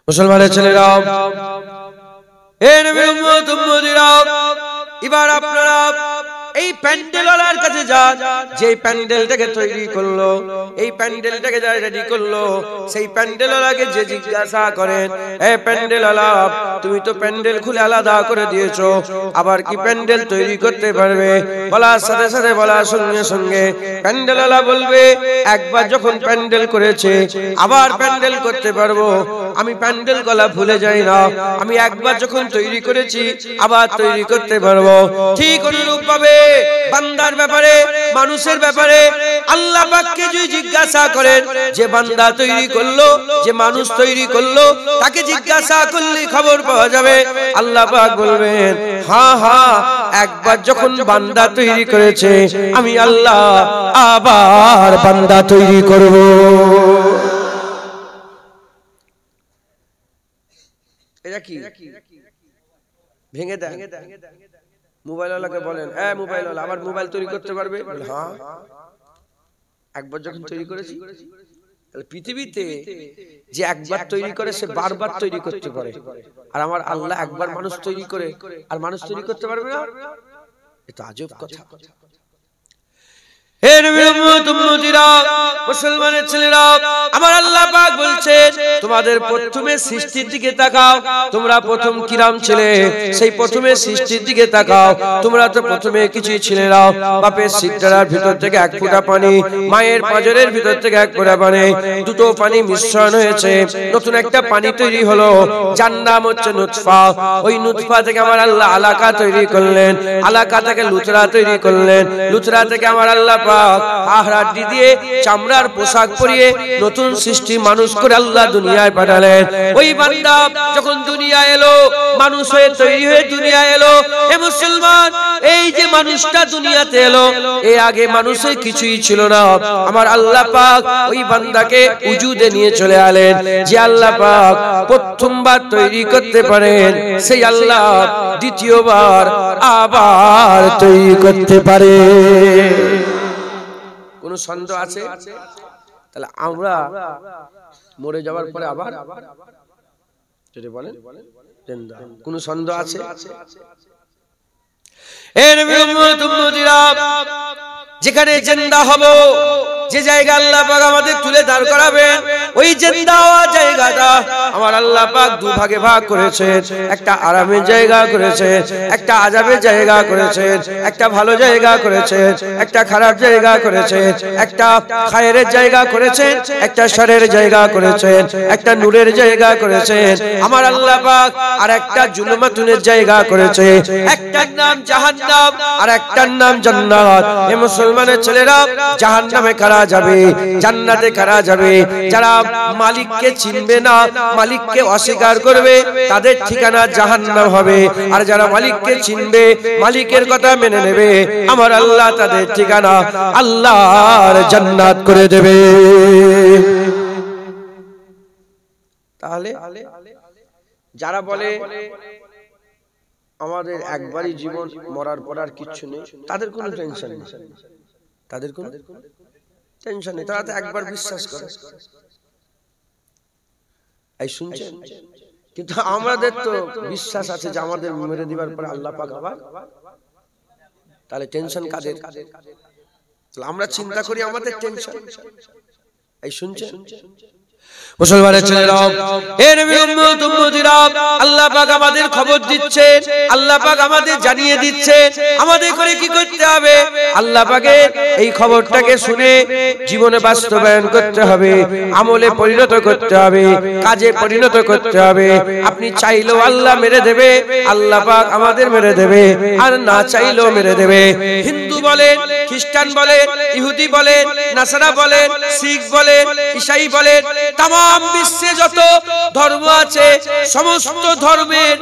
মুসলমানের ছেলেরা, এ নবীর উম্মত উম্মতিরা, এবার আপনারা এই প্যান্ডেলওয়ালার কাছে যান, যে প্যান্ডেলটাকে তৈরি করলো, এই প্যান্ডেলটাকে যারা রেডি করলো, সেই প্যান্ডেলওয়ালাকে যে জিজ্ঞাসা করেন, এ প্যান্ডেলওয়ালা, তুমি তো প্যান্ডেল খুলে আলাদা করে দিয়েছো, আবার কি প্যান্ডেল তৈরি করতে পারবে? বলার সাথে সাথে, বলার সঙ্গে সঙ্গে প্যান্ডেলওয়ালা বলবে, একবার যখন প্যান্ডেল করেছে আবার প্যান্ডেল করতে পারবো, আমি প্যান্ডেল গলা ভুলে যাই না, আমি একবার যখন তৈরি করেছি আবার তৈরি করতে পারবো। ঠিক অনুরূপ ভাবে বান্দার ব্যাপারে, মানুষের ব্যাপারে আল্লাহ পাককে যদি জিজ্ঞাসা করেন, যে বান্দা তৈরি করলো, যে মানুষ তৈরি করলো, তাকে জিজ্ঞাসা করলে খবর পাওয়া যাবে। আল্লাহ পাক বলবেন, হ্যাঁ হ্যাঁ, একবার যখন বান্দা তৈরি করেছে, আমি আল্লাহ আবার বান্দা তৈরি করব। এটা কি ভেঙে দেয়? মোবাইলওয়ালাকে বলেন, মোবাইলওয়ালা, আবার মোবাইল তৈরি করতে পারবে? হ্যাঁ, একবার যখন তৈরি করেছি। তাহলে পৃথিবীতে যে একবার তৈরি করে সে বারবার তৈরি করতে পারে, আর আমার আল্লাহ একবার মানুষ তৈরি করে আর মানুষ তৈরি করতে পারবে না? এটা আজব কথা। হে নবীর উম্মত উম্মতিরা, মুসলমানের ছেলেরা, আমার আল্লাহ পাক বলছেন, তোমাদের প্রথমে সৃষ্টির দিকে তাকাও, তোমরা প্রথম কিরাম ছিলে, সেই প্রথমে সৃষ্টির দিকে তাকাও। তোমরা তো প্রথমে কিছুই ছিলে না, বাপের সিকদারার ভিতর থেকে এক ফোঁটা পানি, মায়ের পাঁজরের ভিতর থেকে এক ফোঁটা পানি, দুটো পানি মিশ্রণ হয়েছে, নতুন একটা পানি তৈরি হলো, যার নাম হচ্ছে নুতফা। ওই নুতফা থেকে আমার আল্লাহ আলাকা তৈরি করলেন, আলাকা থেকে লুতরা তৈরি করলেন, লুতরা থেকে আমার আল্লাহ হাড়ি দিয়ে চামড়ার পোশাক পরিয়ে নতুন সৃষ্টি মানুষ করে আল্লাহ দুনিয়ায় পাঠালেন। ওই বান্দা যখন দুনিয়া এলো, মানুষ হয়ে তৈরি হয়ে দুনিয়া এলো। হে মুসলমান, এই যে মানুষটা দুনিয়াতে এলো, এর আগে মানুষের কিছুই ছিল না। আমার আল্লাহ পাক ওই বান্দাকে উজুদে নিয়ে চলে আলেন। যে আল্লাহ পাক প্রথমবার তৈরি করতে পারেন, সেই আল্লাহ দ্বিতীয়বার আবার তৈরি করতে পারে। কোন সন্দেহ আছে? তাহলে আমরা মরে যাওয়ার পরে আবার যদি বলেন জিন্দা, কোন সন্দেহ আছে? এ নবীর উম্মত উম্মতিরা, যেখানে জিন্দা হব, যে জায়গা আল্লাহ পাক আমাদের তুলে দাঁড় করাবেন, ওই জিন্দা হওয়া জায়গাটা আমার আল্লাহ পাক দুভাগে ভাগ করেছেন। একটা আরামের জায়গা করেছেন, একটা আযাবের জায়গা করেছেন, একটা ভালো জায়গা করেছেন, একটা খারাপ জায়গা করেছেন, একটা খায়রের জায়গা করেছেন, একটা শারের জায়গা করেছেন, একটা নূরের জায়গা করেছেন। আমার আল্লাহ পাক আর একটা জুলমাতুনের জায়গা করেছে, একটার নাম জাহান্নাম আর একটার নাম জান্নাত। এ মুসলমানের ছেলেরা, জাহান্নামে কারা যাবে, জান্নাতে কারা যাবে? যারা মালিককে চিনবে না, মালিককে অস্বীকার করবে, তাদের ঠিকানা জাহান্নাম হবে। আর যারা মালিককে চিনবে, মালিকের কথা মেনে নেবে, আমার আল্লাহ তাদের ঠিকানা আল্লাহর জান্নাত করে দেবে। তাহলে যারা বলে আমাদের একবারই জীবন, মরার পর আর কিচ্ছু নেই, তাদের কোনো টেনশন নেই, তাদের কোনো টেনশন নেই, তারা তো একবার বিশ্বাস করে। এই শুনছেন? কিন্তু আমাদের তো বিশ্বাস আছে যে আমাদের মেরে দিবার পরে আল্লাহ পাক আবার, তাহলে টেনশন কাদের? আমরা চিন্তা করি আমাদের টেনশন। এই শুনছেন? মুসলমানের ছেলেরা, হে নবীর উম্মত উম্মতিরা, আল্লাহ পাক আমাদের খবর দিচ্ছেন, আল্লাহ পাক আমাদের জানিয়ে দিচ্ছেন আমাদের করে কি করতে হবে। আল্লাহ পাকের এই খবরটাকে শুনে জীবনে বাস্তবায়ন করতে হবে, আমলে পরিণত করতে হবে, কাজে পরিণত করতে হবে। আপনি চাইলেও আল্লাহ মেরে দেবে, আল্লাহ পাক আমাদের মেরে দেবে, আর না চাইলেও মেরে দেবে। হিন্দু বলেন, খ্রিস্টান বলেন, ইহুদি বলেন, নাসারা বলেন, শিখ বলেন, ঈসাই বলেন, তাম বিশ্বে যত ধর্ম আছে, সমস্ত ধর্মের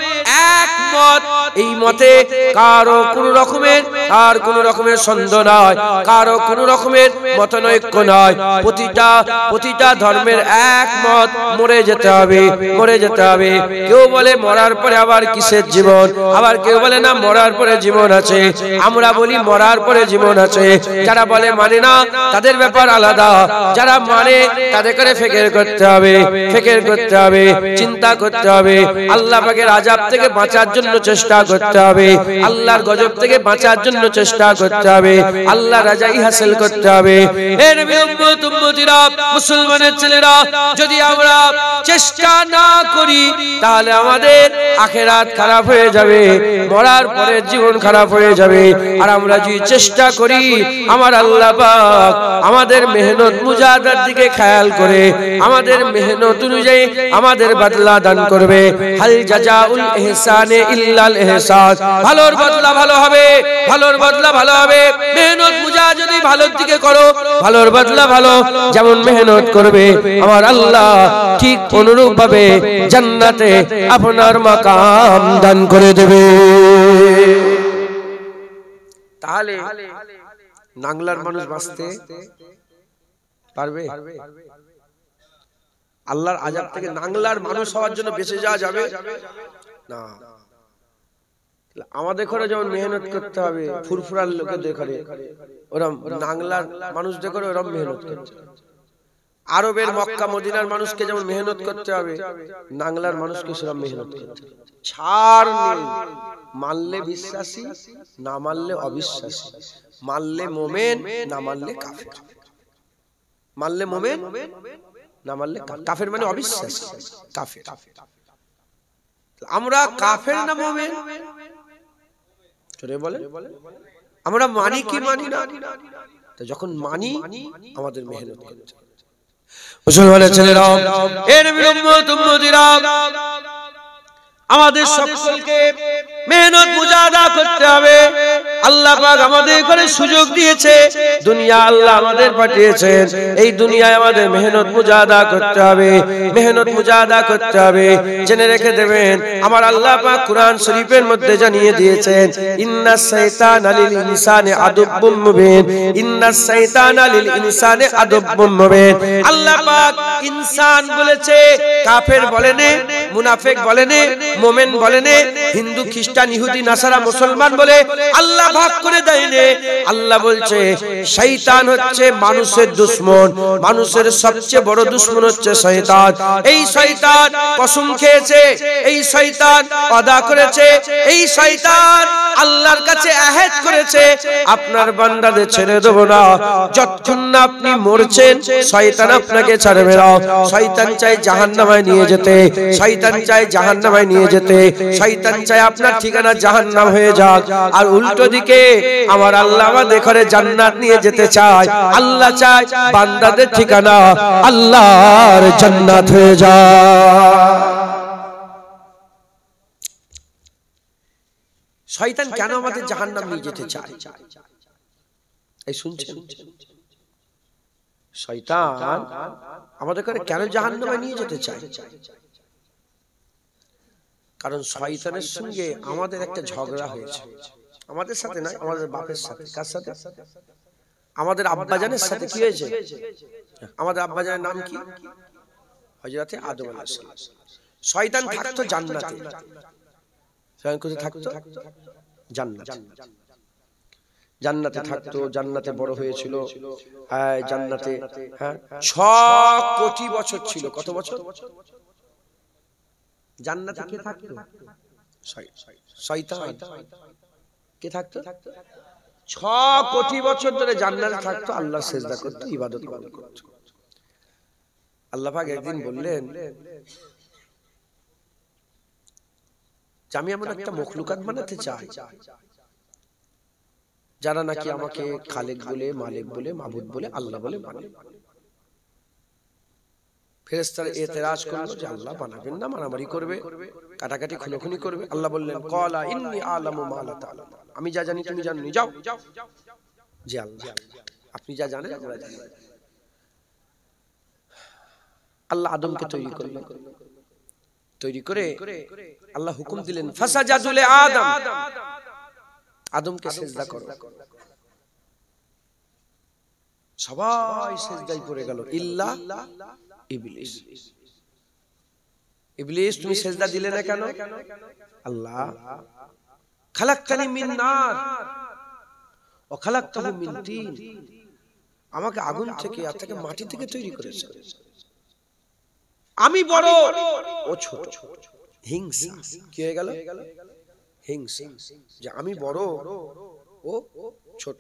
এক মত। এই মতে কারো কোন রকমের আর কোন রকমের সন্দেহ নয়, কারো কোন রকমের মতানৈক্য নয়। প্রতিটা ধর্মের এক মত, মরে যেতে হবে, মরে যেতে হবে। কেউ বলে মরার পরে আবার কিসের জীবন, আবার কেউ বলে না মরার পরে জীবন আছে। আমরা বলি মরার পরে জীবন আছে। যারা বলে মানে না, তাদের ব্যাপার আলাদা। যারা মানে তাদের করে ফিকির করতে হবে, ফিকির করতে হবে। হবে, চিন্তা করতে হবে, আল্লাহ পাকের আযাব থেকে বাঁচার জন্য চেষ্টা করতে হবে, আল্লাহর গজব থেকে বাঁচার জন্য চেষ্টা করতে হবে, আল্লাহর রাজাই হাসিল করতে হবে। হে নবীর উম্মত উম্মতিরা, মুসলমানের ছেলেরা, যদি আমরা চেষ্টা না করি তাহলে আমাদের আখিরাত খারাপ হয়ে যাবে, মরার পরে জীবন খারাপ হয়ে যাবে। আর আমরা যদি চেষ্টা করি, আমার আল্লাহ পাক আমাদের মেহনত মুজাহাদার দিকে খেয়াল করে আমাদের মেহনত অনুযায়ী আমাদের বদলা দান করবে। হাল জাযাউল ইহসানে ইল্লাল ইহসান, ভালোর বদলা ভালো হবে, ভালোর বদলা ভালো হবে। মেহনত মুজাহাদা যদি ভালোর দিকে করো, ভালোর বদলা ভালো। যেমন মেহনত করবে আমার আল্লাহ ঠিক অনুরূপ ভাবে জান্নাতে আপনার মাকাম দান করে দেবে। তাহলে নাংলার মানুষ বাঁচতে পারবে? আল্লাহর আযাব থেকে নাংলার মানুষ হওয়ার জন্য বেঁচে যাওয়া যাবে না। আমাদের ঘরে যেমন মেহনত করতে হবে, ফুরফুরার লোকেদের ঘরে ওরকম নাংলার মানুষদের ঘরে ওরকম মেহনত করতে হবে। আরবের মক্কা মদিনার মানুষকে যেমন মেহনত করতে হবে, নাংলার মানুষকে সেরকম মেহনত করতে হবে। ছাড় নেই, মানলে বিশ্বাসী, না মানলে অবিশ্বাসী, মানলে মোমেন, না মানলে কাফের। মানলে মোমেন, না মানলে কাফের, মানে অবিশ্বাসী কাফের। আমরা কাফের না মোমেন? বলে আমরা মানি কি মানি না? যখন মানি আমাদের মেহনত করতে হবে। মুসলমানের ছেলেরা, হে নবীর উম্মত উম্মতিরা, আমাদের সকলকে মেহনত মুজাহাদা করতে হবে। আল্লাহ পাক আমাদের করে সুযোগ দিয়েছে, দুনিয়া আল্লাহ আমাদের পাঠিয়েছেন, এই দুনিয়ায় আমাদের মেহনত মুজাহাদা করতে হবে, মেহনত মুজাহাদা করতে হবে। জেনে রেখে দেবেন, আমার আল্লাহ পাক কুরআন শরীফের মধ্যে জানিয়ে দিয়েছেন, ইন্নাস শাইতানা লিল ইনসানি আদুব্বুম মুবিন, ইন্নাস শাইতানা লিল ইনসানি আদুব্বুম মুবিন। আল্লাহ পাক ইনসান বলেছে, কাফের বলেনে, মুনাফিক বলেনে, মোমেন বলেনে, হিন্দু খ্রিস্টান ইহুদি নাসারা মুসলমান বলে আল্লাহ ভাগ করে দেয়নি। আল্লাহ বলছে শয়তান হচ্ছে মানুষের দুশমন, মানুষের সবচেয়ে বড় দুশমন হচ্ছে শয়তান। এই শয়তান কসম খেয়েছে, এই শয়তান ওয়াদা করেছে, এই শয়তান আল্লাহর কাছে আহদ করেছে, আপনার বান্দাদের ছেড়ে দেব না যতক্ষণ না আপনি মরছেন, শয়তান আপনাকে ছাড়বে না। শয়তান চায় জাহান্নামে নিয়ে যেতে, শয়তান চায় জাহান্নামে নিয়ে যেতে, শয়তান চায় আপনার ঠিকানা জাহান্নাম হয়ে যাক। আর উল্টো দিকে আমার আল্লাহ আমাদের ঘরে জান্নাত নিয়ে যেতে চায়। আল্লাহ চায় বান্দাদের ঠিকানা আল্লাহর জান্নাত হয়ে যায়। শয়তান কেন আমাদের জাহান্নাম নিয়ে যেতে চায়? এই শুনছেন? শয়তান আমাদের ঘরে কেন জাহান্নামে নিয়ে যেতে চায়? কারণ শয়তানের সঙ্গে আমাদের একটা ঝগড়া হয়েছে, আমাদের সাথে নয়, আমাদের বাপের সাথে। কার সাথে? আমাদের আব্বাজানের সাথে। কি হয়েছে? আমাদের আব্বাজানের নাম কি? হযরতে আদম আলাইহিস সালাম। শয়তান থাকতো জান্নাতে। শয়তান কোথায় থাকতো? জান্নাতে। জান্নাতে থাকতো, জান্নাতে বড় হয়েছিল। হ্যাঁ, জান্নাতে 6 কোটি বছর ছিল। কত বছর? জান্নাতে কে থাকতো? শয়তান। কে থাকতো? 6 কোটি বছর ধরে জান্নাতে থাকতো, আল্লাহর সিজদা করতো, ইবাদত করতো। আল্লাহ পাক একদিন বললেন যে আমি এমন একটা মখলুকাত বানাতে চাই যারা নাকি আমাকে খালেক বলে, মালিক বলে, মাবুদ বলে, আল্লাহ বলে মানে। ফেরেশতারা এতেরাজ করলো যে আল্লাহ বানাবেন না, মারামারি করবে, কাটাকাটি খুনোখুনি করবে। আল্লাহ বললেন ক্বালা ইন্নী আ'লামু মা লা তা'লামুন, আমি যা জানি তুমি জানো নি, যাও। জি আল্লাহ, আপনি যা জানেন আমরা জানি। আল্লাহ আদমকে তৈরি করলেন, তৈরি করে আল্লাহ হুকুম দিলেন ফাসাজাদু লি আদম, আদমকে সিজদা করো। সবাই সিজদায় পড়ে গেল ইল্লা ইবলিস। ইবলিস তুমি সিজদা দিলে না কেন? আল্লাহ খালাকতানি মিন নার ওয়া খালাকতাহু মিন তিন, আমাকে আগুন থেকে আর তাকে মাটি থেকে তৈরি করেছে, আমি বড় ও ছোট, হিংসা কি হয়ে গেল? হিংসা, যে আমি বড় ও ছোট।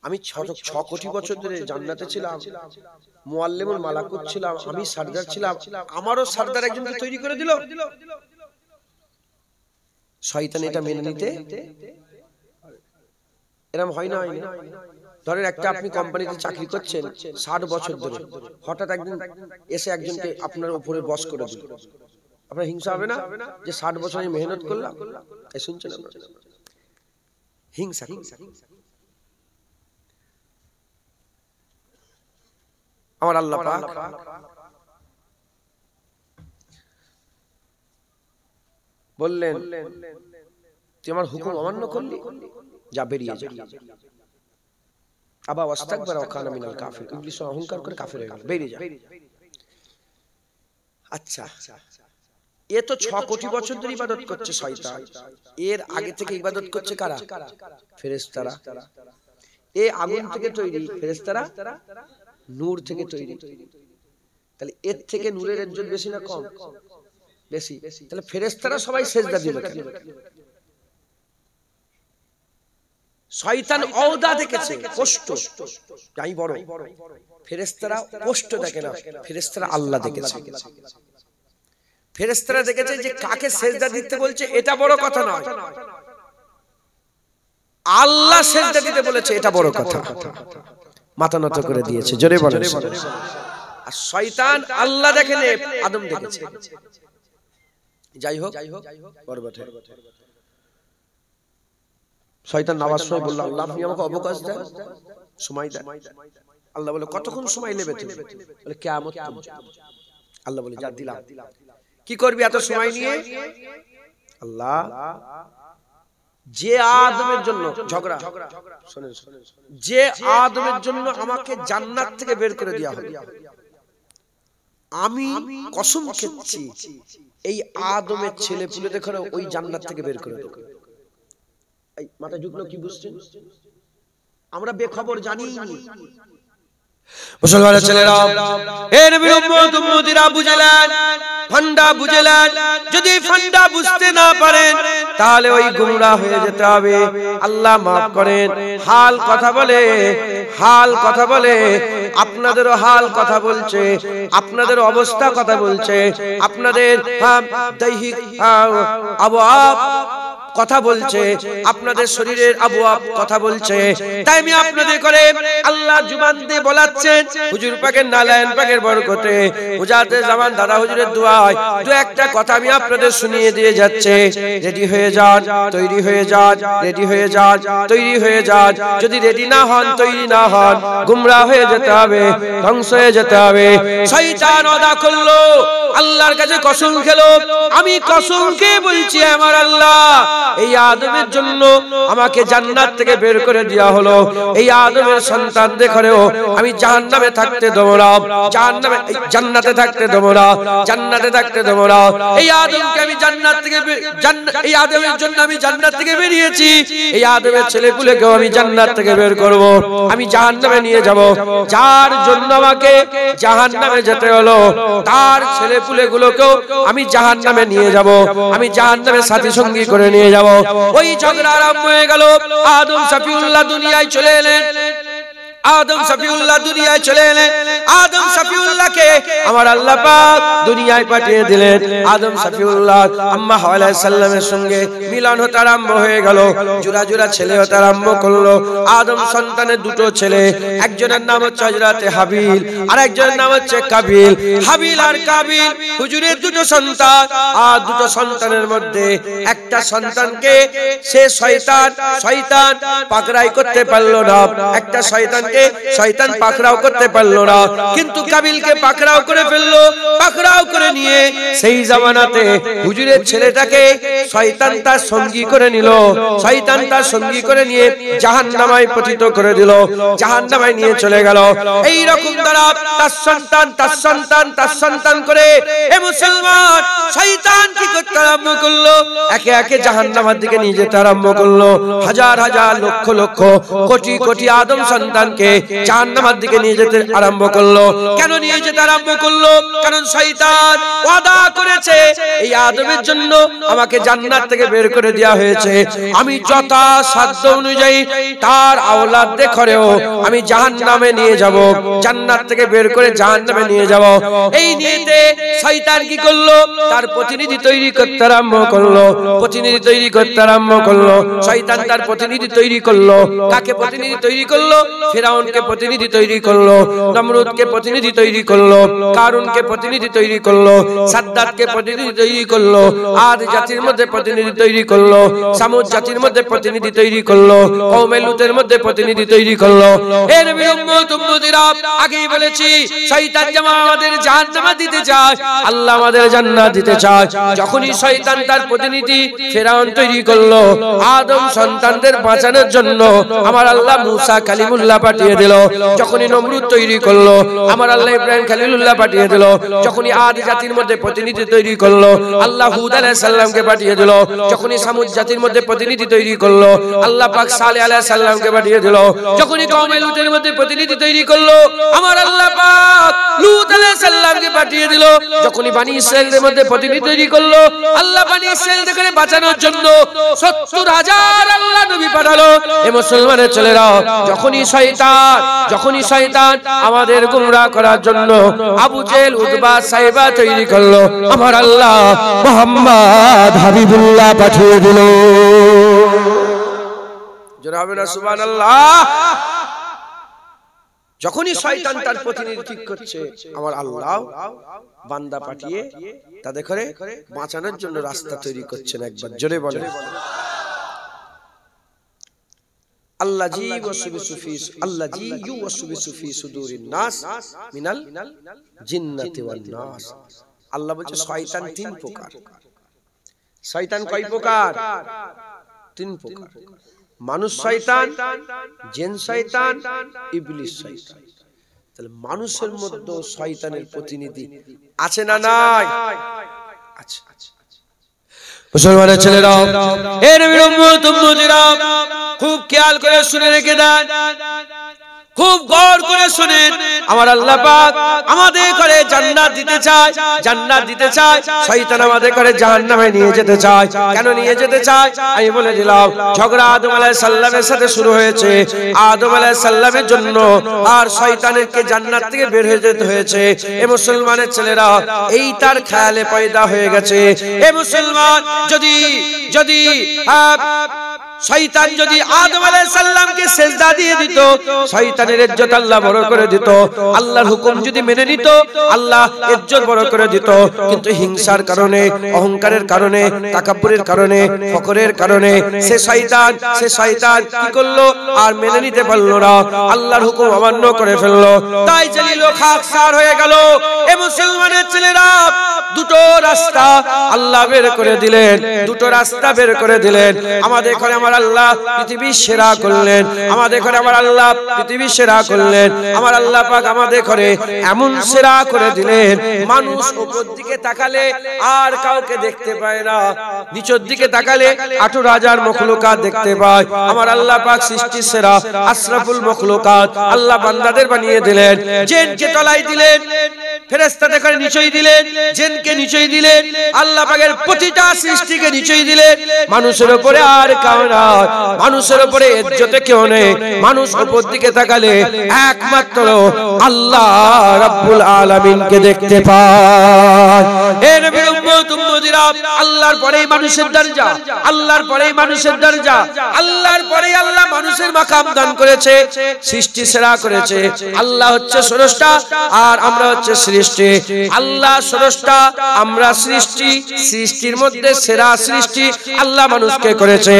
আমি 6 কোটি বছর ধরে জান্নাতে ছিলাম, মুআল্লিমুল মালাকুত ছিলাম, আমি সরদার ছিলাম, আমারও সরদার একজনকে তৈরি করে দিল। শয়তান এটা মেনে নিতে এরকম হয় না? ধরেন একটা আপনি কোম্পানিতে চাকরি করছেন 60 বছর ধরে, হঠাৎ একদিন এসে একজনকে আপনার উপরে বস করে দিল, আপনার হিংসা হবে না? যে 60 বছর আমি মেহনত করলাম। তাই শুনছেন আপনারা? হিংসা। আমার আল্লাহ পাক বললেন, তুই আমার হুকুম অমান্য করলি, যা বেরিয়ে যা। আবা ওয়াস্তাকবারা ওয়া কানা মিনাল কাফির, ইবলিস অহংকার করে কাফির হয়ে গেল, বেরিয়ে যা। আচ্ছা, এ তো 6 কোটি বছর ধরে ইবাদত করছে শয়তান। এর আগে থেকে ইবাদত করছে কারা? ফেরেশতারা। এ আগুন থেকে তৈরি, ফেরেশতারা নূর থেকে তৈরি। তাহলে এর থেকে নূরের ইজ্জত বেশি না কম? বেশি। তাহলে ফেরেশতারা সবাই সিজদা দিবে কেন? শয়তান ওদা দেখেছে, কষ্ট, তাই বড়। ফেরেশতারা কষ্ট দেখে না, ফেরেশতারা আল্লাহ দেখেছে। ফেরেশতারা দেখেছে যে কাকে সিজদা দিতে বলছে এটা বড় কথা নয়, আল্লাহ সিজদা দিতে বলেছে এটা বড় কথা। মাথা নত করে দিয়েছে, জোরে বলেন। আর শয়তান আল্লাহ দেখেনি, আদম দেখেছে। যাই হোক, বরবটে শয়তান নামাজ সময় বলল, আল্লাহ আপনি আমাকে অবকাশ দেন, সময় দেন। আল্লাহ বলে, কতক্ষণ সময় নেবে তুমি? বলে কিয়ামত পর্যন্ত। আল্লাহ বলে, যা দিলাম। কি করবি এত সময় নিয়ে? আল্লাহ, যে আদমের জন্য ঝগড়া, শুনেন, যে আদমের জন্য আমাকে জান্নাত থেকে বের করে দেওয়া হলো, আমি কসম খেয়েছি এই আদমের ছেলে পুলে দেখো ওই জান্নাত থেকে বের করে দেব। এই মাথা ঝুঁকলো, কি বুঝছেন? আমরা বেখবর জানি। মুসলমানের ছেলেরা, হে নবীর উম্মত উম্মতিরা বুঝলেন, ফান্ডা বুঝলেন। যদি ফান্ডা বুঝতে না পারেন তাহলে ওই গুমরা হয়ে যেতে হবে। আল্লাহ মাফ করেন, হাল কথা বলে, হাল কথা বলে, আপনাদেরও হাল কথা বলছে, আপনাদের অবস্থা কথা বলছে, আপনাদের দৈহিক আবহাওয়া কথা বলছে, আপনাদের শরীরের আবহাওয়া কথা বলছে। তাই আমি আপনাদের করে আল্লাহ জুবান দিয়ে বলাচ্ছেন, হুজুর পাকের নালায়েন পাকের বরকতে, মুজাদ্দেদ জামান দাদা হুজুরের দোয়ায় দু একটা কথা আমি আপনাদের শুনিয়ে দিয়ে যাচ্ছে। রেডি হয়ে যান, তৈরি হয়ে যান, রেডি হয়ে যান, তৈরি হয়ে যান। যদি রেডি না হন, তৈরি না হন, গুমরাহ হয়ে যেতে হবে, ধ্বংস হয়ে যেতে হবে। শয়তান ওয়াদা করলো, আল্লাহর কাছে কসম খেলো, আমি কসম খেয়ে বলছি আমার আল্লাহ, এই আদমের জন্য আমাকে জান্নাত থেকে বের করে দেওয়া হলো, এই আদমের সন্তান দেখেও আমি জাহান্নামে থাকতে দেব না, জাহান্নামে জান্নাতে থাকতে দেব না, জান্নাতে থাকতে দেব না। এই আদমকে আমি জান্নাত থেকে, এই আদমের জন্য আমি জান্নাত থেকে বেরিয়েছি, এই আদমের ছেলেপুলেকেও আমি জান্নাত থেকে বের করব, আমি জাহান্নামে নিয়ে যাব। যার জন্য আমাকে জাহান্নামে যেতে হলো, তার ছেলেপুলেগুলোকেও আমি জাহান্নামে নিয়ে যাব, আমি জাহান্নামে সাথী সঙ্গী করে নিয়ে যাব। ওই ঝগড়া আরম্ভ হয়ে গেল। আদম শফিউল্লাহ দুনিয়ায় চলে এলেন, আদম শফিউল্লাহ দুনিয়ায় চলে এলেন। আদম শফিউল্লাহকে আমার আল্লাহ পাক দুনিয়ায় পাঠিয়ে দিলেন। আদম শফিউল্লাহ আম্মা হাওয়া আলাইহিস সালামের সঙ্গে মিলন হতে আরম্ভ হয়ে গেল, জোড়া জোড়া ছেলে হতে আরম্ভ করলো। আদম সন্তানের দুটো ছেলে, একজনের নাম হচ্ছে হযরত হাবিল, আর একজনের নাম হচ্ছে কাবিল। হাবিল আর কাবিল হুজুরের দুটো সন্তান, আর দুটো সন্তানের মধ্যে একটা সন্তানকে সে শয়তান পাকড়াই করতে পারলো না, একটা শয়তানকে শয়তান পাকড়াও করতে পারলো না, কিন্তু কাবিলকে পাকড়াও করে ফেললো। পাকড়াও করে নিয়ে সেই জামানাতে হুজুরের ছেলেটাকে শয়তান তার সঙ্গী করে নিল, শয়তান তার সঙ্গী করে নিয়ে জাহান্নামায় পতিত করে দিল, জাহান্নামায় নিয়ে চলে গেল। এই রকম দ্বারা তার সন্তান তার সন্তান তার সন্তান করে এ মুসলমান শয়তান কি করতে আরম্ভ করলো, একে একে জাহান্নামের দিকে নিয়ে যেতে আরম্ভ করলো। হাজার হাজার লক্ষ লক্ষ কোটি কোটি আদম সন্তানকে সন্তানকে জাহান্নামের দিকে নিয়ে যেতে আরম্ভ করলো। কেন নিয়ে যেতে আরম্ভ করলো? কারণ শয়তান ওয়াদা করেছে এই আদমের জন্য আমাকে জান্নাত থেকে বের করে দেওয়া হয়েছে, আমি যথাসাধ্য অনুযায়ী তার আওলাদদের করেও আমি জাহান্নামে নিয়ে যাব, জান্নাত থেকে বের করে জাহান্নামে নিয়ে যাব। এই নিয়েতে শয়তান কি করলো? তার প্রতিনিধি তৈরি করতে আরম্ভ করলো, প্রতিনিধি তৈরি করতে আরম্ভ করলো। শয়তান তার প্রতিনিধি তৈরি করলো। কাকে প্রতিনিধি তৈরি করলো? ফিরাউনকে প্রতিনিধি তৈরি করলো, নমরুদকে প্রতিনিধি তৈরি করলো, কারুনকে প্রতিনিধি তৈরি করলো, সাদ্দাতকে প্রতিনিধি তৈরি করলো, আদ জাতির মধ্যে প্রতিনিধি তৈরি করলো, সামুদ জাতির মধ্যে প্রতিনিধি তৈরি করলো, কওমে লুতের মধ্যে প্রতিনিধি তৈরি করলো। এর উম্মত উম্মতিরা আগেই বলেছি শয়তান যেমন আমাদের জাহান্নামে দিতে চায়, আল্লাহ আমাদের জান্নাত দিতে চায়। যখনই শয়তান তার প্রতিনিধি ফিরাউন তৈরি করলো, আদম সন্তানদের বাঁচানোর জন্য আমার আল্লাহ মুসা কালিমুল্লাহ পাঠিয়ে দিল। যখনই নমরুদ তৈরি করলো, আমার আল্লাহ ইব্রাহিম খলিলুল্লাহ পাঠিয়ে দিল। যখনই আদ জাতির মধ্যে প্রতিনিধি তৈরি করলো, আল্লাহ হুদ আলাইহিস সালামকে পাঠিয়ে দিল। যখনই সামুদ জাতির মধ্যে প্রতিনিধি তৈরি করলো, আল্লাহ পাক সালেহ আলাইহিস সালামকে পাঠিয়ে দিল। যখনই কওমে লুতের মধ্যে প্রতিনিধি তৈরি করলো, আমার আল্লাহ পাক লূত আলাইহিস সালামকে পাঠিয়ে দিল। যখনই বনি ইসরাইলের মধ্যে প্রতিনিধি তৈরি করলো, আল্লাহ বনি ইসরাইলকে বাঁচানোর জন্য ৭০,০০০ আল্লাহ নবী পাঠালো। এ মুসলমানের ছেলেরা, যখনই শয়তান আমাদের গোমরাহ করার জন্য আবু জেহেল উতবা সাইবা তৈরি করলো, আমার আল্লাহ মুহাম্মদ হাবিবুল্লাহ পাঠিয়ে দিল। জোরে হবে না সুবহানাল্লাহ? যখনই শয়তান তার প্রতিনিধি ঠিক করছে, আমার আল্লাহ বান্দা পাঠিয়ে তাদের করে বাঁচানোর জন্য রাস্তা তৈরি করছেন। একবার জোরে বলেন আল্লাযী ইউওয়াসবিসু ফি সুদুরিন নাস মিনাল জিন্নাতি ওয়ান নাস। আল্লাহ বলছে শয়তান তিন প্রকার। শয়তান কয় প্রকার? তিন প্রকার। মানুষ শয়তান, জিন শয়তান, ইবলিস শয়তান। তাহলে মানুষের মধ্যে শয়তানের প্রতিনিধি আছে না নাই? আছে। মুসলমানের ছেলেরা, এর উম্মত উম্মতিরা খুব খেয়াল করে শুনে রেখে দেন, খুব গৌর করে শুনেন। আমার আল্লাহ পাক আমাদের করে জান্নাত দিতে চায়, জান্নাত দিতে চায়। শয়তান আমাদের করে জাহান্নামে নিয়ে যেতে চায়। কেন নিয়ে যেতে চায়? আমি বলে দিলাম, ঝগড়া আদম আলাইহিস সালামের সাথে শুরু হয়েছে। আদম আলাইহিস সালামের জন্য আর শয়তানকে জান্নাত থেকে বের হয়ে যেতে হয়েছে। এ মুসলমানের ছেলেরা, এই তার খেয়ালে পয়দা হয়ে গেছে। এ মুসলমান, যদি শয়তান যদি আদম আলাইহিস সালামকে সিজদা দিয়ে দিত, শয়তানের ইজ্জত আল্লাহ বড় করে দিত। আল্লাহর হুকুম যদি মেনে নিত, আল্লাহ ইজ্জত বড় করে দিত। কিন্তু হিংসার কারণে, অহংকারের কারণে, তাকাব্বুরের কারণে, ফকরের কারণে সে শয়তান কি করলো? আর মেনে নিতে পারলো না, আল্লাহর হুকুম অমান্য করে ফেললো। তাই জলিল ও খাকসার হয়ে গেল। এ মুসলমানের ছেলেরা, দুটো রাস্তা আল্লাহ বের করে দিলেন, দুটো রাস্তা বের করে দিলেন। আমাদের ঘরে আমার আল্লাহ পৃথিবীর সেরা করলেন, আমাদের ঘরে আমার আল্লাহ পৃথিবীর সেরা করলেন। আমার আল্লাহ পাক আমাদের ঘরে এমন সেরা করে দিলেন, মানুষ উপর দিকে তাকালে আর কাউকে দেখতে পায় না, নিচের দিকে তাকালে 18,000 মখলুকাত দেখতে পায়। আমার আল্লাহ পাক সৃষ্টির সেরা আশরাফুল মখলুকাত আল্লাহ বান্দাদের বানিয়ে দিলেন। জিনকে তলায় দিলেন, ফেরেশতাদের করে নিচেই দিলেন, জিনকে নিচেই দিলেন, আল্লাহ পাকের প্রতিটা সৃষ্টিকে নিচেই দিলেন। মানুষের উপরে আর কাউ না, মানুষের উপরে ইজ্জতে কেউ নেই। মানুষ উপর দিকে তাকালে একমাত্র আল্লাহ রাব্বুল আলামিনকে দেখতে পায়। এ নবীর উম্মত উম্মতিরা, আল্লাহর পরেই মানুষের দরজা, আল্লাহর পরেই মানুষের দরজা, আল্লাহর পরেই আল্লাহ মানুষের মাকাম দান করেছে, সৃষ্টি সেরা করেছে। আল্লাহ হচ্ছে স্রষ্টা আর আমরা হচ্ছে সৃষ্টি। আল্লাহ স্রষ্টা, আমরা সৃষ্টি, সৃষ্টির মধ্যে সেরা সৃষ্টি আল্লাহ মানুষকে করেছে।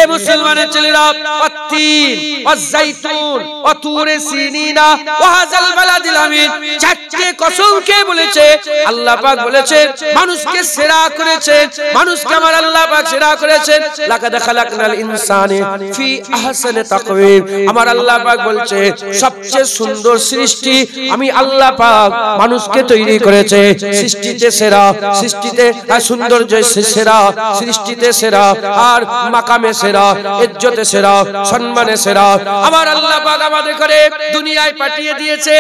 এ মুসলমানের ছেলেরা, ওয়াত্তিন ওয়াজ্জাইতুন ওয়াতুরে সিনিনা ওয়া হাযাল বালাদিল আমিন, চারটি কসম কে বলেছে? আল্লাহ পাক বলেছেন মানুষকে সেরা করেছেন, মানুষকে আমার আল্লাহ পাক সেরা করেছেন। লাকাদ খালাকনাল ইনসানা ফি আহসানি তাকওয়িম, আমার আল্লাহ পাক বলছে সবচেয়ে সুন্দর সৃষ্টি আমি আল্লাহ পাক মানুষকে তৈরি করেছে। সৃষ্টিতে সেরা, সৃষ্টিতে সৌন্দর্যে সেরা, সৃষ্টিতে সেরা, আর মাকামে সেরা, ইজ্জতে সেরা, সম্মানে সেরা। আমার আল্লাহ পাক আমাদের করে দুনিয়ায় পাঠিয়ে দিয়েছে,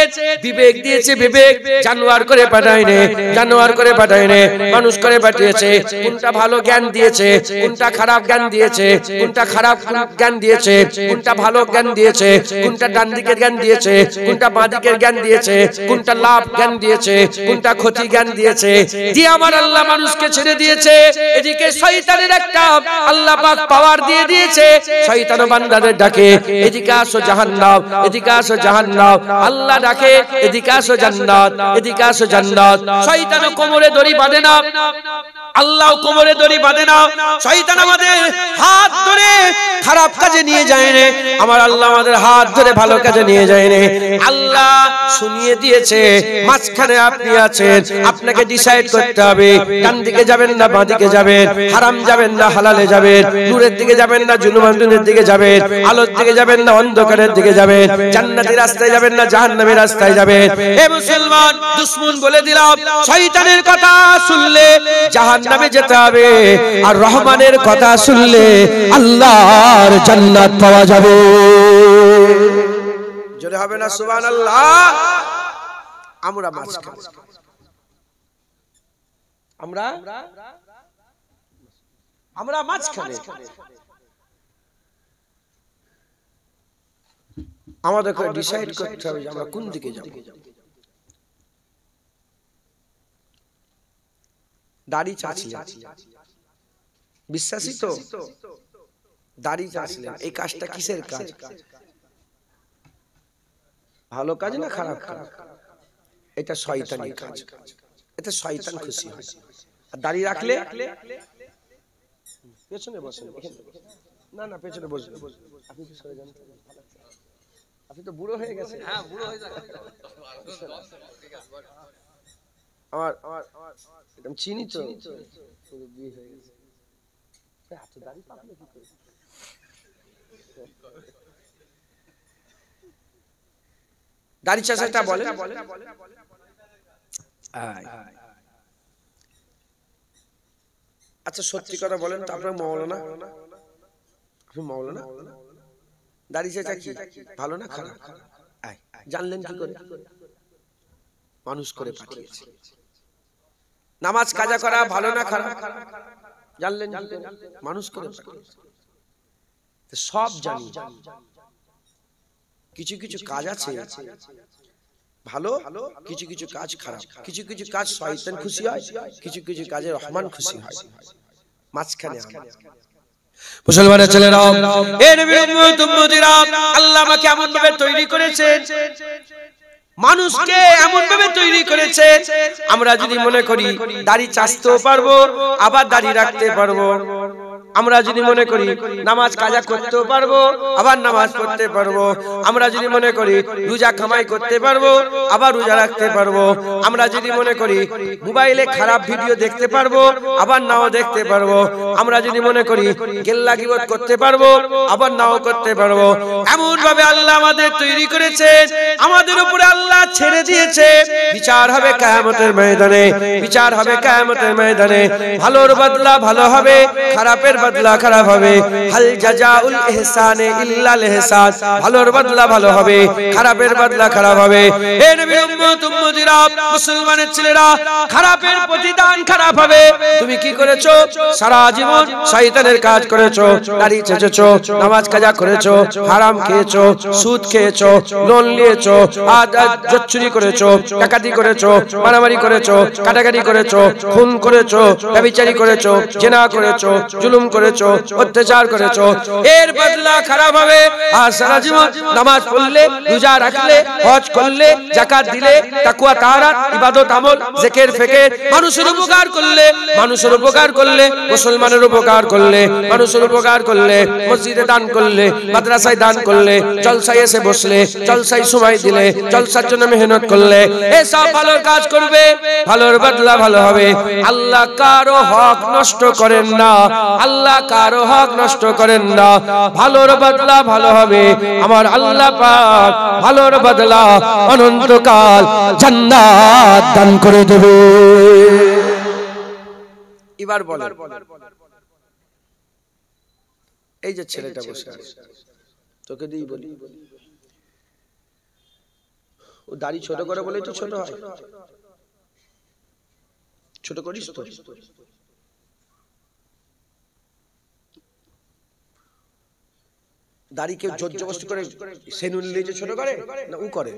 বিবেক দিয়েছে, বিবেক জানোয়ার করে পাঠায়নি, জানোয়ার করে পাঠায়নি, মানুষ করে পাঠিয়েছে। কোনটা ভালো জ্ঞান দিয়েছে, কোনটা খারাপ জ্ঞান দিয়েছে, কোনটা খারাপ জ্ঞান দিয়েছে, কোনটা ভালো জ্ঞান দিয়েছে, কোনটা ডান দিকের জ্ঞান দিয়েছে, কোনটা বাঁ দিকের জ্ঞান দিয়েছে, কোনটা লাভ জ্ঞান দিয়েছে, কোনটা ক্ষতি জ্ঞান দিয়েছে, দিয়ে আমার আল্লাহ মানুষকে ছেড়ে দিয়েছে। এদিকে শয়তানের একটা আল্লাহ পাক পাওয়ার দিয়ে দিয়েছে, শয়তান বান্দাদের ডাকে এদিকে আসো জাহান্নাম, এদিকে আসো জাহান্নাম, আল্লাহ ডাকে এদিকে আসো জান্নাত, এদিকে আসো জান্নাত। শয়তান কোমরে দড়ি বাঁধে না, আল্লাহ কোমরে দড়ি বাঁধে না। শয়তান আমাদের হাত ধরে খারাপ কাজে নিয়ে যায় না, আমার আল্লাহ আমাদের হাত ধরে ভালো কাজে নিয়ে যায় না। আল্লাহ শুনিয়ে দিয়েছে, মাঝখানে আপনি আছেন, আপনাকে ডিসাইড করতে হবে ডান দিকে যাবেন না বাঁ দিকে যাবেন, হারাম যাবেন না হালালে যাবেন, নূরের দিকে যাবেন না জুলুমানের দিকে যাবেন, আলোর দিকে যাবেন না অন্ধকারের দিকে যাবেন, জান্নাতের রাস্তায় যাবেন না জাহান্নামের রাস্তায় যাবেন। এ মুসলমান দুশমন বলে দিলাম, শয়তানের কথা শুনলে জাহান্নামে যেতে হবে, আর রহমানের কথা শুনলে আল্লাহর জান্নাত পাওয়া যাবে। জোরে হবে না সুবহানাল্লাহ। আমরা মাঝখানে, আমরা মাঝখানে, আমাদেরকে ডিসাইড করতে হবে যে আমরা কোন দিকে যাব। দাড়ি চাচ্ছিলেন, বিশ্বাসী তো? দাড়ি চাচ্ছিলেন, এই কাজটা কিসের কাজ? ভালো কাজ না খারাপ কাজ? এটা শয়তানি কাজ, এটা শয়তান খুশি হয়। আর দাড়ি রাখলে পেছনে বসেন, না না পেছনে বসেন, আপনি কি সরে যান, আপনি তো বুড়ো হয়ে গেছেন। হ্যাঁ বুড়ো হয়ে যান, আমার একদম চিনি তো, বিয়ে হয়ে গেছে। দাড়ি পাকলে কি করে? দাড়ি চাচাটা বলে, আচ্ছা সত্যি কথা বলেন তো, আপনার মৌলানা, আপনি মৌলানা, দাড়ি চাচা কি ভালো না খারাপ? জানলেন কি করে? মানুষ করে পাঠিয়েছে। নামাজ কাজা করা ভালো না খারাপ জানলেন কি করে? মানুষ করে পাঠিয়েছে। সব জানি, কিছু কিছু কাজ আছে ভালো, কিছু কিছু কাজ খারাপ, কিছু কিছু কাজ শয়তান খুশি হয়, কিছু কিছু কাজে রহমান খুশি হয়। মাঝখানে মুসলমানের ছেলেরা, এ নবীর উম্মত উম্মতিরা, আল্লাহ আমাকে এমন ভাবে তৈরি করেছেন, মানুষকে এমন ভাবে তৈরি করেছে, আমরা যদি মনে করি দাড়ি চাচতেও পারবো আবার দাড়ি রাখতে পারবো, আমরা যদি মনে করি নামাজ কাজা করতেও পারবো আবার নামাজ পড়তে পারবো, আমরা যদি মনে করি রোজা কামাই করতে পারবো আবার রোজা রাখতে পারবো, আমরা যদি মনে করি মোবাইলে খারাপ ভিডিও দেখতে পারবো আবার নাও দেখতে পারবো, আমরা যদি মনে করি গেল্লা গীবত করতে পারবো আবার নাও করতে পারবো, এমন ভাবে আল্লাহ আমাদের তৈরি করেছেন, আমাদের উপরে আল্লাহ ছেড়ে দিয়েছে। বিচার হবে কিয়ামতের ময়দানে, বিচার হবে কিয়ামতের ময়দানে। ভালোর বদলা ভালো হবে, খারাপের বদলা খারাপ হবে। হাল জাযাউল ইহসানে ইল্লাল ইহসান, ভালোর বদলা ভালো হবে, খারাপের বদলা খারাপ হবে। হে নবীর উম্মত উম্মতিরা, মুসলমানের ছেলেরা, খারাপের প্রতিদান খারাপ হবে। তুমি কি করেছো? সারা জীবন শয়তানের কাজ করেছো, দাড়ি চেঁচেছো, নামাজ কাজা করেছো, হারাম খেয়েছো, সুদ খেয়েছো, লোন নিয়েছো, চুরি করেছো, ডাকাতি করেছো, মারামারি করেছো, কাটাকাটি করেছো, খুন করেছো, ব্যভিচারী করেছো, জিনা করেছো, জুলুম করেছো, অত্যাচার করেছো, এর বদলা খারাপ হবে। আর সারা জীবন নামাজ পড়লে, রোজা রাখলে, হজ করলে, যাকাত দিলে, তাকওয়া তাহারাত, ইবাদত আমল, জিকির ফিকির, মানুষের উপকার করলে, মানুষের উপকার করলে, মুসলমানের উপকার করলে, মানুষের উপকার করলে, মসজিদে দান করলে, মাদ্রাসায় দান করলে, জলসায় এসে বসলে, জলসায় সময় দিলে, জলসার জন্য মেহনত করলে, এসব ভালোর কাজ করবে, ভালোর বদলা ভালো হবে। আল্লাহ কারো হক নষ্ট করেন না, আল্লাহ কারো হক নষ্ট করেন না, ভালোর বদলা ভালো হবে। আমার আল্লাহ পাক ভালোর বদলা অনন্তকাল জান্নাত দান করে দেবে। এবার বলেন, এই যে ছেলেটা বসে আছে, তোকে দিই বলি, ও দাড়ি ছোট করে বলেই তো ছোট হয়। ছোট করিস তো? দাড়ি কেউ জোর জবরদস্তি করে সেনুন নিয়ে ছোট করে না ও করে?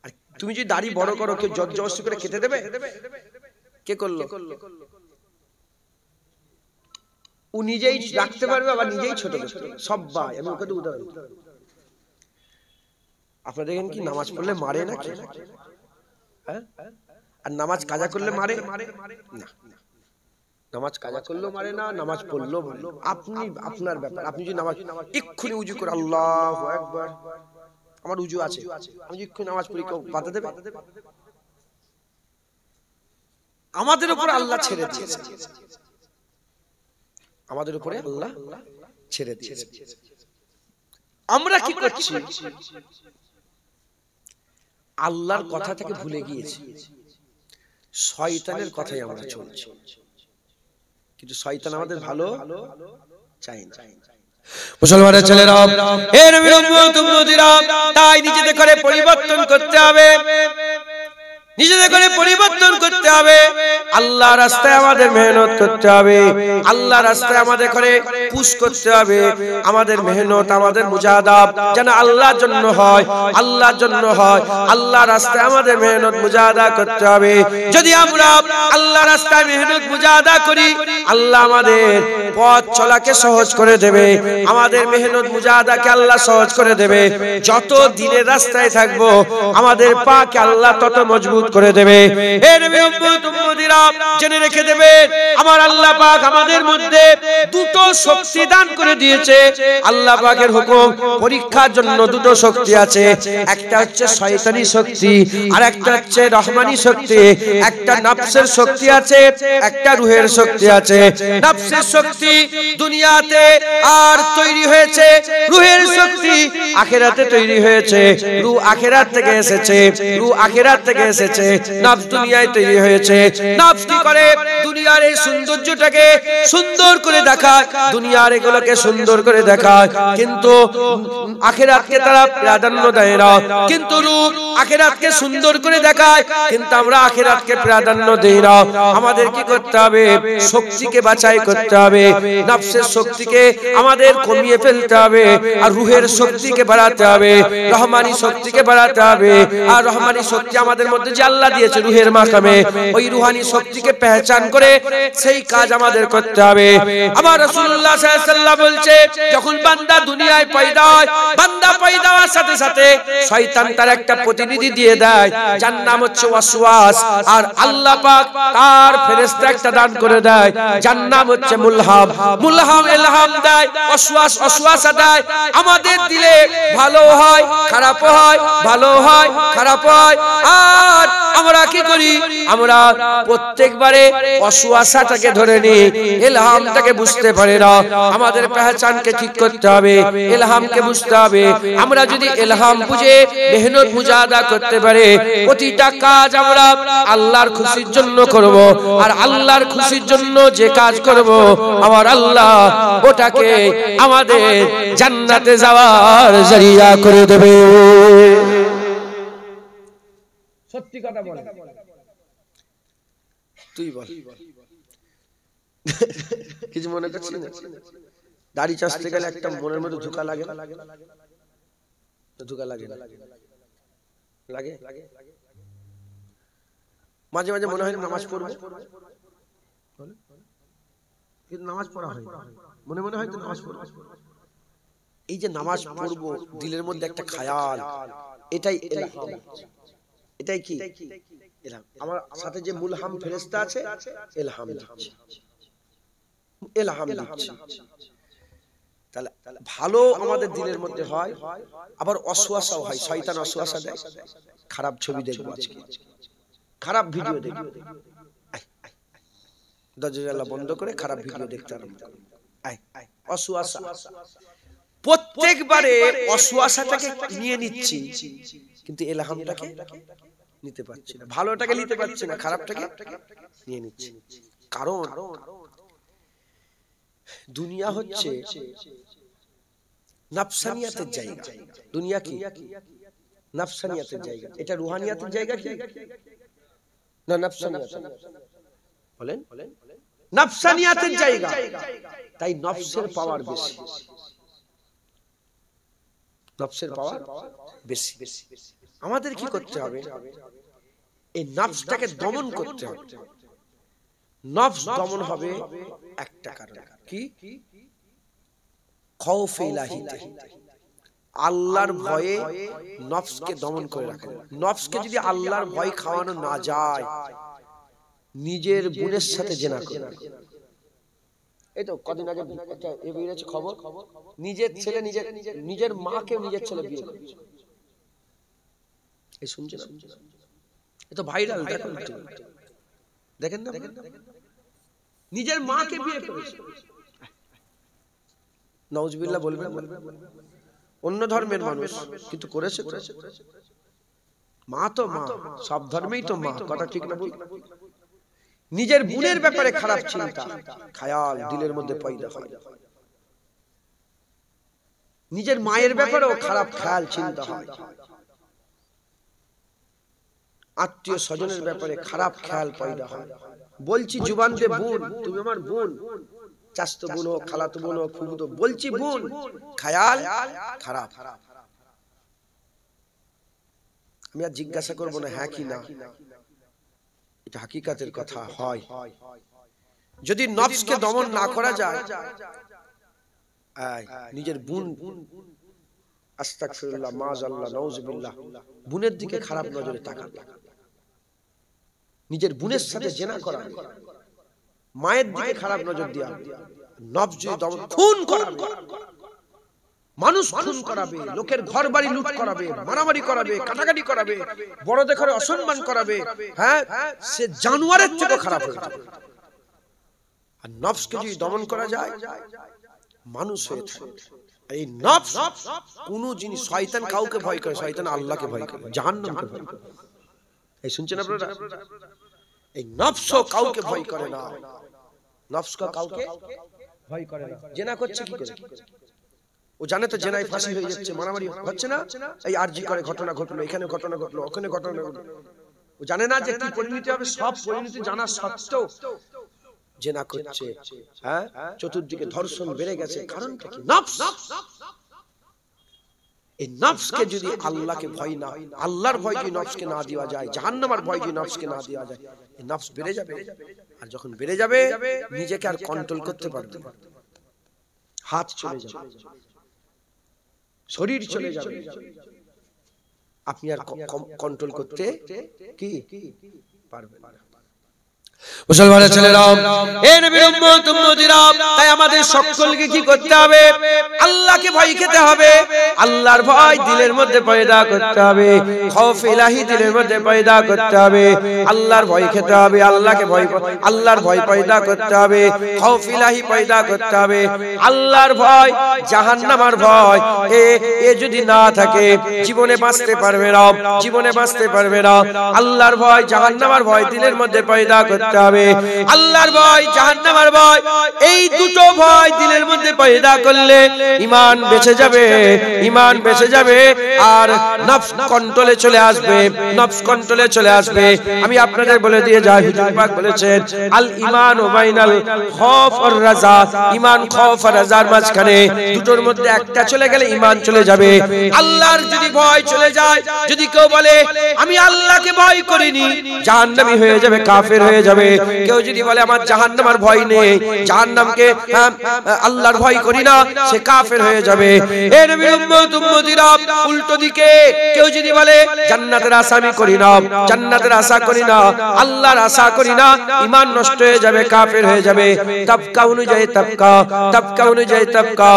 আর তুমি যদি দাড়ি বড় করো, কেউ জোর জবরদস্তি করে কেটে দেবে? কে করলো? ও নিজেই রাখতে পারবে, আবার নিজেই ছোট করতে পারবে। সব ভাই, আমি ওকে তো উদাহরণ। আপনারা দেখেন কি নামাজ পড়লে মারে নাকি? হ্যাঁ? আর নামাজ কাজা করলে মারে না। নামাজ কাজা করলেও মারে না, নামাজ পড়লেও মারে না। আপনি আপনার ব্যাপার। আপনি যদি নামাজ এক্ষুনি উজু করে আল্লাহু আকবার, আমার উজু আছে, আমি যদি এক্ষুনি নামাজ পড়ি, কেউ বাধা দেবে? আমাদের উপরে আল্লাহ ছেড়ে দিয়েছে, আমাদের উপরে আল্লাহ ছেড়ে দিয়েছে। আমরা কি করছি? আল্লাহর কথা থেকে ভুলে গিয়েছি, শয়তানের কথাই আমরা চলছি। কিন্তু শয়তান আমাদের ভালো চাই না। মুসলমানের ছেলেরা, হে নবীর উম্মত উম্মতিরা, তাই নিজেদের করে পরিবর্তন করতে হবে, নিজেদের করে পরিবর্তন করতে হবে। আল্লাহর রাস্তায় আমাদের মেহনত করতে হবে, আল্লাহর রাস্তায় আমাদের করে পুশ করতে হবে। আমাদের মেহনত, আমাদের মুজাহাদা যেন আল্লাহর জন্য হয়, আল্লাহর জন্য হয়। আল্লাহর রাস্তায় আমাদের মেহনত মুজাহাদা করতে হবে। যদি আমরা আল্লাহর রাস্তায় মেহনত মুজাহাদা করি, আল্লাহ আমাদের পথ চলাকে সহজ করে দেবে, আমাদের মেহনত মুজাহাদাকে আল্লাহ সহজ করে দেবে। যত দিনের রাস্তায় থাকবো, আমাদের পাকে আল্লাহ তত মজবুত করে দেবে। হে নবী উম্মত উম্মতিরা, জেনে রেখে দেবেন, আমার আল্লাহ পাক আমাদের মধ্যে দুটো শক্তি দান করে দিয়েছে। আল্লাহ পাকের হুকুম পরীক্ষার জন্য দুটো শক্তি আছে, একটা হচ্ছে শয়তানি শক্তি, আর একটা হচ্ছে রহমানি শক্তি। একটা নফসের শক্তি আছে, একটা রূহের শক্তি আছে। নফসের শক্তি দুনিয়াতে আর তৈরি হয়েছে, রূহের শক্তি আখিরাতে তৈরি হয়েছে। রূহ আখিরাত থেকে এসেছে, রূহ আখিরাত থেকে এসেছে, নফস দুনিয়ায় তৈরি হয়েছে। নফস কি করে? দুনিয়ার এই সৌন্দর্যটাকে সুন্দর করে দেখায়, দুনিয়ার এগুলোকে সুন্দর করে দেখায়, কিন্তু আখিরাতকে তারা প্রাধান্য দেয় না। কিন্তু রূহ আখিরাতকে সুন্দর করে দেখায়, কিন্তু আমরা আখিরাতকে প্রাধান্য দেই না। আমাদের কি করতে হবে? শক্তিকে বাছাই করতে হবে, নফসের শক্তিকে আমাদের কমিয়ে ফেলতে হবে, আর রূহের শক্তিকে বাড়াতে হবে, রহমানি শক্তিকে বাড়াতে হবে। আর রহমানি শক্তি আমাদের মধ্যে যে আল্লাহ দিয়েছে রূহের মাকামে, ওই রূহানি শক্তিকে পেহচান করে সেই কাজ আমাদের করতে হবে। আমার রাসূলুল্লাহ সাল্লাল্লাহু আলাইহি ওয়াসাল্লাম বলছে, যখন বান্দা দুনিয়ায় পয়দা হয়, বান্দা পয়দা হওয়ার সাথে সাথে শয়তান তার একটা প্রতিনিধি দিয়ে দেয়, যার নাম হচ্ছে ওয়াসওয়াস। আর আল্লাহ পাক তার ফেরেশতা একটা দান করে দেয়, যার নাম হচ্ছে মুলহাম। মুলহাম ইলহাম দেয়, ওয়াসওয়াস ওয়াসওয়াসা দেয়। আমাদের দিলে ভালো হয়, খারাপ হয়, ভালো হয়, খারাপ হয়। আর আমরা কি করি? আমরা প্রত্যেকবারে ওয়াসওয়াসাটাকে ধরে নিই, ইলহামটাকে বুঝতে পারি না। আমাদের পেহচানকে ঠিক করতে হবে, ইলহামকে বুঝতে হবে। আমরা যদি ইলহাম বুঝে মেহনত মুজাহাদা করতে পারি, প্রতিটা কাজ আমরা আল্লাহর খুশির জন্য করব। আর আল্লাহর খুশির জন্য যে কাজ করব, আমার আল্লাহ ওটাকে আমাদের জান্নাতে যাওয়ার জরিয়া করে দেবে। সত্যি কথা বল, তুই বল। কিছু মনে করছিস না? দাড়ি চাষতে গেলে একটা মনের মধ্যে ধোঁকা লাগে, ধোঁকা লাগে লাগে মাঝে মাঝে মনে হয় নামাজ পড়বো, কিন্তু নামাজ পড়া হয়, মনে মনে হয় তো নামাজ পড়বো। এই যে নামাজ পড়বো, দিলের মধ্যে একটা খায়াল, এটাই ইলহাম। এটাই কি ইলহাম? আমার সাথে যে মুলহাম ফেরেশতা আছে, ইলহাম দিচ্ছে, ইলহাম দিচ্ছে। তাহলে ভালো আমাদের দিলের মধ্যে হয়, আবার ওয়াসওয়াসাও হয়। শয়তান ওয়াসওয়াসা দেয়, খারাপ ছবি দেখবো আজকে, খারাপ ভিডিও দেখবো, দরজা বন্ধ করে খারাপ ভিডিও দেখতে আরম্ভ করো। ওয়াসওয়াসা প্রত্যেকবারে ওয়াসওয়াসাটাকে নিয়ে নিচ্ছি, কিন্তু ইলহামটাকে নিতে পারছি না, ভালোটাকে নিতে পারছি না, খারাপটাকে নিয়ে নিচ্ছি। কারণ দুনিয়া হচ্ছে নাফসানিয়াতের জায়গা। দুনিয়া কি? নাফসানিয়াতের জায়গা। এটা রুহানিয়াতের জায়গা কি না? নাফসানিয়াত বলেন, নাফসানিয়াতের জায়গা। তাই নফসের পাওয়ার বেশি, নফসের পাওয়ার বেশি। আমাদের কি করতে হবে? এই নফসটাকে দমন করতে হবে। নফস দমন হবে একটা কারণ কি? খৌফে ইলাহিতে, আল্লাহর ভয়ে নফসকে দমন করে রাখা। নফসকে যদি আল্লাহর ভয় খাওয়ানো না যায়, নিজের বোনের সাথে জেনা করে। এই তো কদিন আগে একটা এ বেরিয়েছে খবর, নিজের ছেলে নিজের মাকে নিজের ছেলে বিয়ে করেছে। এই শুনছেন? এ তো ভাইরাল, দেখেন না? নিজের মাকে বিয়ে করেছে। নাউজুবিল্লাহ বলবেন, অন্য ধর্মের মানুষ কিন্তু করেছে। মা তো মা, সব ধর্মেই তো মা, কথা ঠিক না? বল, নিজের বোনের ব্যাপারে খারাপ চিন্তা খায়াল দিলের মধ্যে পয়দা হয়, নিজের মায়ের ব্যাপারেও খারাপ খেয়াল চিন্তা হয়, আত্মীয় স্বজনের ব্যাপারে খারাপ খেয়াল পয়দা হয়। বলছি জুবান দিয়ে বোন, তুমি আমার বোন, চাচতো বোন হোক, খালাতো বোন হোক, ফুফুতো, বলছি বোন, খেয়াল খারাপ। আমি আর জিজ্ঞাসা করবো না হ্যাঁ কি না, এটা হাকিকাতের কথা হয়। যদি নফসকে দমন না করা যায়, নিজের বোন, আস্তাগফিরুল্লাহ, মাআযাল্লাহ, নাউযুবিল্লাহ, বোনের দিকে খারাপ নজরে তাকাবে, নিজের বোনের সাথে জিনা করা, মায়ের দিকে খারাপ নজর দেওয়া, নফস যদি দমন, খুন করাবে, মানুষ খুন করাবে, লোকের ঘর বাড়ি লুট করাবে, মারামারি করাবে, কাটাকাটি করাবে, বড় দেখে অসম্মান করাবে, হ্যাঁ, সে জানোয়ারের থেকে খারাপ হয়ে যাবে। আর নফসকে যদি দমন করা যায়, মানুষ হয়ে থাকে। এই নফস কোন জিনিস, শয়তান কাউকে ভয় করে? শয়তান আল্লাহকে ভয় করে, জাহান্নামকে ভয় করে। এই শুনছেন আপনারা? এই নফস কাউকে ভয় করে না, নফস কাউকে ভয় করে না। জেনা করছে কি করে? ও জানে তো জেনায় ফাঁসি হয়ে যাচ্ছে, মারামারি হচ্ছে না? এই আরজি করে ঘটনা ঘটলো, এখানে ঘটনা ঘটলো, ওখানে ঘটনা ঘটলো। ও জানে না যে কি পরিণতি হবে? সব পরিণতি জানা সত্ত্বেও জেনা করছে। হ্যাঁ, চতুর্দিকে ধর্ষণ বেড়ে গেছে। কারণটা কি? নফস। এই নফসকে যদি আল্লাহকে ভয় না, আল্লাহর ভয় যদি নফসকে না দেওয়া যায়, জাহান্নামের ভয় যদি নফসকে না দেওয়া যায়, এই নফস বেড়ে যাবে। আর যখন বেড়ে যাবে, নিজেকে আর কন্ট্রোল করতে পারবে না, হাত চলে যাবে, শরীর চলে যাবে, আপনি আর কন্ট্রোল করতে কি পারবেন না। মুসলমানের ছেলেরা, এ নবীর উম্মত উম্মতিরা, তাই আমাদের সকলকে কি করতে হবে? আল্লাহকে ভয় খেতে হবে, আল্লাহর ভয় দিলের মধ্যে পয়দা করতে হবে, খৌফ ইলাহি দিলের মধ্যে পয়দা করতে হবে, আল্লাহর ভয় খেতে হবে, আল্লাহকে ভয়, আল্লাহর ভয় পয়দা করতে হবে, খৌফ ইলাহি পয়দা করতে হবে। আল্লাহর ভয়, জাহান্নামের ভয়, এ যদি না থাকে জীবনে বাঁচতে পারবে না, জীবনে বাঁচতে পারবে না। আল্লাহর ভয়, জাহান্নামের ভয় দিলের মধ্যে পয়দা করতে হবে। আল্লাহর ভয়, জাহান্নামের ভয়, এই দুটো ভয় দিলের মধ্যে পয়দা করলে ঈমান বেঁচে যাবে, ঈমান বেঁচে যাবে, আর নফস কন্ট্রোলে চলে আসবে, নফস কন্ট্রোলে চলে আসবে। আমি আপনাদের বলে দিয়ে যাই, হুজুর পাক বলেছেন আল ঈমান ওয়া বাইনাল খৌফ ওয়ার রাজা, ঈমান, খৌফ আর রাজার মাঝখানে দুটোর মধ্যে একটা চলে গেলে ঈমান চলে যাবে। আল্লাহর যদি ভয় চলে যায়, যদি কেউ বলে আমি আল্লাহকে ভয় করিনি, জাহান্নামী হয়ে যাবে, কাফের হয়ে যাবে। কেউ যদি বলে আমার জাহান্নামের ভয় নেই, জাহান্নামকে আল্লাহর ভয় করি না, সে কাফের হয়ে যাবে। এ নবীর উম্মত উম্মতিরা, উল্টো দিকে কেউ যদি বলে জান্নাতের আশা আমি করি না, জান্নাতের আশা করি না, আল্লাহর আশা করি না, ঈমান নষ্ট হয়ে যাবে, কাফের হয়ে যাবে। তবকা অনুযায়ী তবকা, তবকা অনুযায়ী তবকা।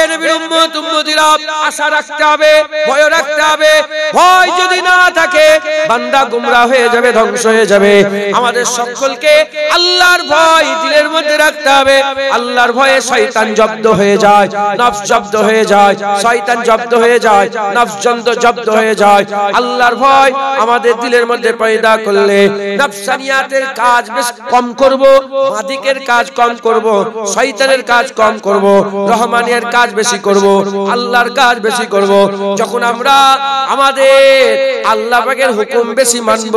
এ নবীর উম্মত উম্মতিরা, আশা রাখতে হবে, ভয় রাখতে হবে। ভয় যদি না থাকে, বান্দা গুমরাহ হয়ে যাবে, ধ্বংস হয়ে যাবে। আমাদের সকল সকলকে আল্লাহর ভয় দিলের মধ্যে রাখতে হবে। আল্লাহর ভয়ে শয়তান জব্দ হয়ে যায়, নফস জব্দ হয়ে যায়, শয়তান জব্দ হয়ে যায়, নফস জব্দ হয়ে যায়। আল্লাহর ভয় আমাদের দিলের মধ্যে পয়দা করলে নফসানিয়াতের কাজ বেশ কম করব, মাদিকের কাজ কম করব, শয়তানের কাজ কম করব, রহমানের কাজ বেশি করব, আল্লাহর কাজ বেশি করব। যখন আমরা আমাদের আল্লাহ পাকের হুকুম বেশি মানব,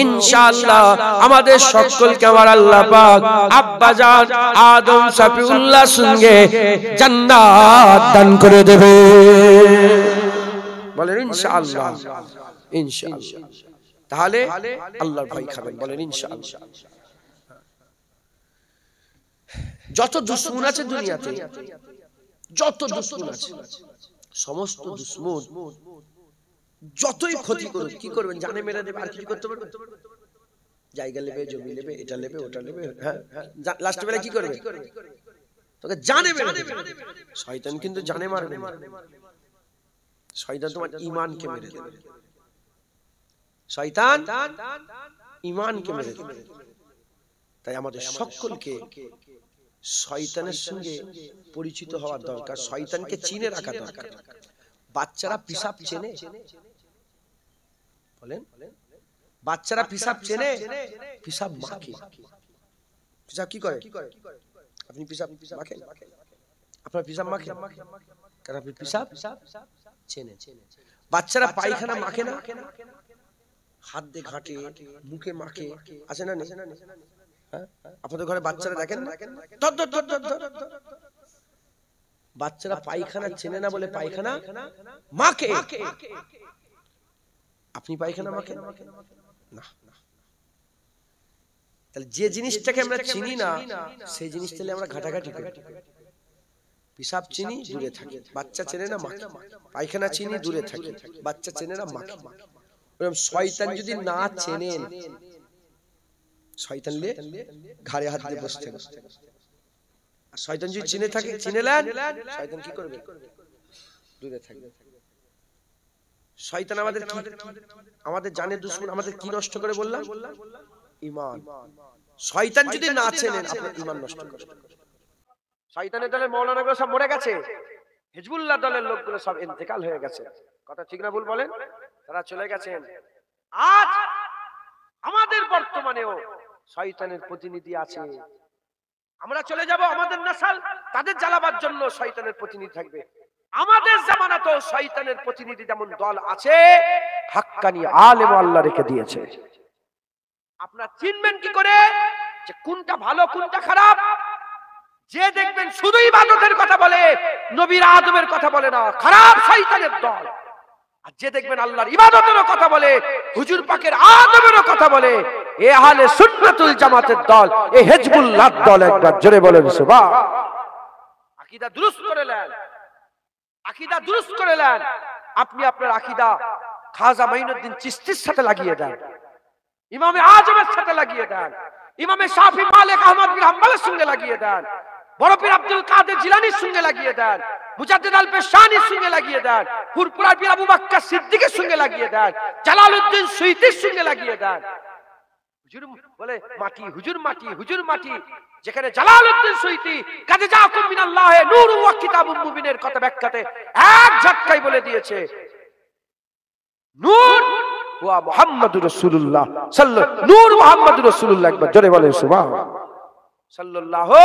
ইনশাআল্লাহ আমাদের সকলকে আমার আল্লাহ পাক আব্বা জান আদম শফিউল্লাহ সঙ্গে জান্নাত দান করে দেবে। বলেন ইনশাআল্লাহ। ইনশাআল্লাহ। তাহলে আল্লাহর ভয় খাবেন, বলেন ইনশাআল্লাহ। যত দুশমন আছে দুনিয়াতে, যত দুশমন আছে, সমস্ত দুশমন যতই ক্ষতি করুক, কি করবেন? জানে মেরে দেবে, আর কিছু করতে পারবে? জায়গা নেবে, জমি নেবে, এটা নেবে, ওটা নেবে, হ্যাঁ, লাস্ট বেলা কি করবে? তোকে জানে মেরে দেবে। শয়তান কিন্তু জানে মারবে না, শয়তান তোমার ঈমানকে মেরে দেবে। শয়তান ঈমানকে মেরে দেবে। তাই আমাদের সকলকে শয়তানের সঙ্গে পরিচিত হওয়ার দরকার, শয়তানকে চিনে রাখা দরকার। বাচ্চারা পিসাব চেনে, বলেন বাচ্চারা পিসাব চেনে? পিসাব মাখে। পিসাব কি করে? আপনি পিসাব মাখেন? আপনার পিসাব মাখেন? কারণ আপনি পিসাব চেনে। বাচ্চারা পায়খানা মাখে না? হাত দিয়ে ঘাটে, মুখে মাখে, আছে না? আপনাদের ঘরে বাচ্চারা দেখেন না? বাচ্চারা পায়খানা চেনে না বলে পায়খানা মাখে। আপনি পায়খানা মাখেন না? তাহলে যে জিনিসটাকে আমরা চিনি না, সেই জিনিসটা আমরা ঘাটাঘাটি করি। পিসাব চিনি, দূরে থাকি। বাচ্চা চেনে না, মাখে। পায়খানা চিনি, দূরে থাকি। বাচ্চা চেনে না, মাখে। শয়তান যদি না চেনেন, শয়তান ঘাড়ে হাত দিয়ে বসতে, আর শয়তান যদি চিনে থাকে, চিনেলেন, শয়তান কি করবে? দূরে থাকবে। শয়তান আমাদের কি, আমাদের জানে দুশমন, আমাদের কি নষ্ট করে বললাম? ঈমান। শয়তান যদি না চেনেন, আপনার ঈমান নষ্ট করে। শয়তানের দলের মাওলানাগুলো সব মরে গেছে, হিজবুল্লাহ দলের লোকগুলো সব ইন্তেকাল হয়ে গেছে। কথা ঠিক না ভুল বলেন? তারা চলে গেছেন। আজ আমাদের বর্তমানেও শয়তানের প্রতিনিধি আছে। আমরা চলে যাব, আমাদের নাসাল তাদের জ্বালাবার জন্য শয়তানের প্রতিনিধি থাকবে। আমাদের জামানাতেও শয়তানের প্রতিনিধি যেমন দল আছে, হাক্কানি আলেম আল্লাহ রেখে দিয়েছে। আপনারা চিনবেন কি করে যে কোনটা ভালো কোনটা খারাপ? যে দেখবেন শুধু ইবাদতের কথা বলে, নবীর আদবের কথা বলে না, খারাপ শয়তানের দল। আর যে দেখবেন আল্লাহর ইবাদতেরও কথা বলে, হুজুর পাকের আদবেরও কথা বলে, এ আহলে সুন্নাতুল জামাতের দল, এ হিজবুল্লাহর দল। একবার জোরে বলেন সুবহান। আকীদা দুরুস্ত করে নেন, আকীদা দুরুস্ত করে নেন। আপনি আপনার আকীদা খাজা মাইনুদ্দিন চিশতির সাথে লাগিয়ে দেন, ইমামে আজমের সাথে লাগিয়ে দেন, ইমামে শাফি মালিক আহমদ বিন হাম্বলের সঙ্গে লাগিয়ে দেন, বড় পীর আব্দুল কাদের জিলানীর সঙ্গে লাগিয়ে দেন, মুজাদ্দিদ আল পেশানির সঙ্গে লাগিয়ে দেন, ফুরফুরার পীর আবু বকর সিদ্দিকের সঙ্গে লাগিয়ে দেন, জালালউদ্দিন সুয়ুতির সঙ্গে লাগিয়ে দেন। হুজুর বলে মাটি, হুজুর মাটি, হুজুর মাটি। যেখানে জালালউদ্দিন সুয়ুতি কাদ জাআকুম মিনাল্লাহি নূরুন ওয়া কিতাবুম মুবিনের কথা ব্যাখ্যাতে এক ঝটকায় বলে দিয়েছে, নূর ওয়া মুহাম্মাদুর রাসূলুল্লাহ সাল্লাল্লাহু, নূর মুহাম্মাদুর রাসূলুল্লাহ। একবার জোরে বলেন সুবহান। সাল্লাল্লাহু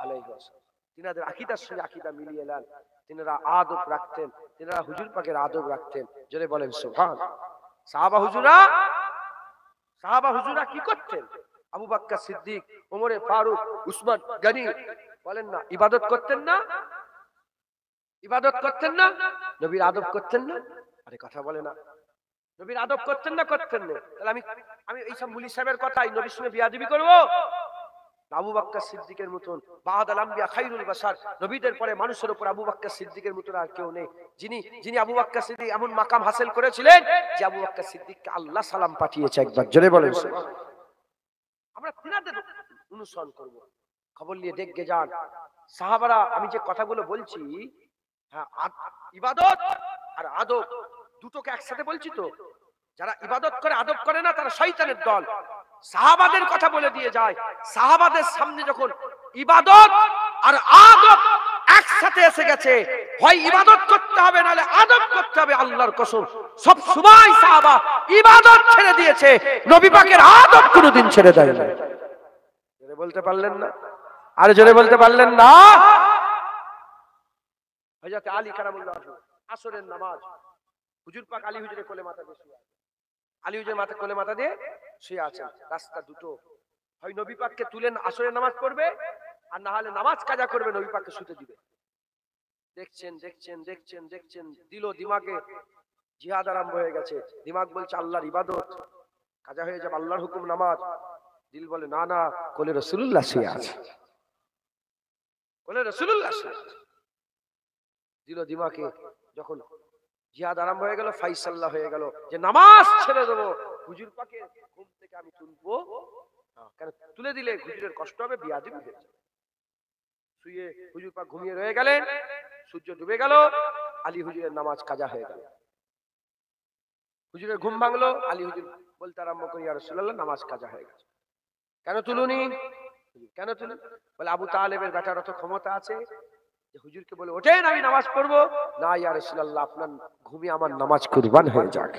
আলাইহি ওয়াসাল্লাম। তিনাদের আকীদার সঙ্গে আকীদা মিলিয়ে নেন। তিনারা আদব রাখতেন, তিনারা হুজুর পাকের আদব রাখতেন। জোরে বলেন সুবহান। সাহাবা হুজুরা কি করতেন? আবু বকর সিদ্দিক, ওমর ফারুক, উসমান গনি, বলেন না ইবাদত করতেন না? ইবাদত করতেন না? নবীর আদব করতেন না? আরে কথা বলে না। নবীর আদব করতেন না? করতেন না। তাহলে আমি এই সব মুলি সাহেবের কথাই নবীর সঙ্গে বিয়াদবি করব? আবু বকর সিদ্দিকের মতন বাহাদুল আম্বিয়া খায়রুল বাশার, নবীদের পরে মানুষের উপর আবু বকর সিদ্দিকের মতন আর কেউ নেই, যিনি আবু বকর সিদ্দিক এমন মাকাম হাসিল করেছিলেন যে আবু বকর সিদ্দিককে আল্লাহ সালাম পাঠিয়েছে। একবার জোরে বলেন সুবহান। আমরা তিনাদের অনুসরণ করব। খবর নিয়ে দেখে যান সাহাবারা, আমি যে কথাগুলো বলছি, হ্যাঁ, ইবাদত আর আদব দুটোকে একসাথে বলছি তো। যারা ইবাদত করে আদব করে না, তারা শয়তানের দল। সাহাবাদের কথা বলে দিয়ে যায়। সাহাবাদের সামনে যখন ইবাদত আর আদব একসাথে এসে গেছে, হয় ইবাদত করতে হবে নাহলে আদব করতে হবে, আল্লাহর কসম সব সময় সাহাবা ইবাদত ছেড়ে দিয়েছে, নবী পাকের আদব কোনোদিন ছেড়ে দেয় না। জোরে বলতে পারলেন না? আর জোরে বলতে পারলেন না? হযরত আলী কারামুল্লাহ আসরের নামাজ, হুজুর পাক আলী হুজুরের কোলে মাথা দিয়ে শুয়ে আছেন, আলী হুজুরের মাথা কোলে মাথা দিয়ে শুয়ে আছেন। রাস্তা দুটো, হয় নবী পাককে তুলেন আসরের নামাজ পড়বে, আর না হলে নামাজ কাজা করবে, নবী পাককে শুতে দিবে। দেখছেন দেখছেন দেখছেন দেখছেন, দিল দিমাগে জিহাদ আরম্ভ হয়ে গেছে। দিমাগ বলছে আল্লাহর ইবাদত কাজা হয়ে যাবে, আল্লাহর হুকুম নামাজ। দিল বলে না না, কোলে রাসূলুল্লাহ শুয়ে আছে, কোলে রাসূলুল্লাহ শুয়ে আছে। দিল দিমাগে যখন জিহাদ আরম্ভ হয়ে গেল, ফাইসাল্লাহ হয়ে গেল যে নামাজ ছেড়ে দেবো, হুজুর পাকে ঘুম থেকে আমি তুলবো কেন, তুলে দিলে হুজুরের কষ্ট হবে, বিয়াদবি হয়ে যাবে। শুয়ে হুজুর পাক ঘুমিয়ে রয়ে গেলেন, সূর্য ডুবে গেল, আলী হুজুরের নামাজ কাজা হয়ে গেল। হুজুরের ঘুম ভাঙলো, আলী হুজুর বলতে আরম্ভ করি ইয়া রাসূলুল্লাহ নামাজ কাজা হয়ে গেছে। কেন তুলুনি? কেন তুলুন? বলে আবু তালেবের বেটার অত ক্ষমতা আছে যে হুজুরকে বলে ওঠেন আমি নামাজ পড়বো। না ইয়া রাসূলুল্লাহ, আপনার ঘুমে আমার নামাজ কুরবান হয়ে যাক।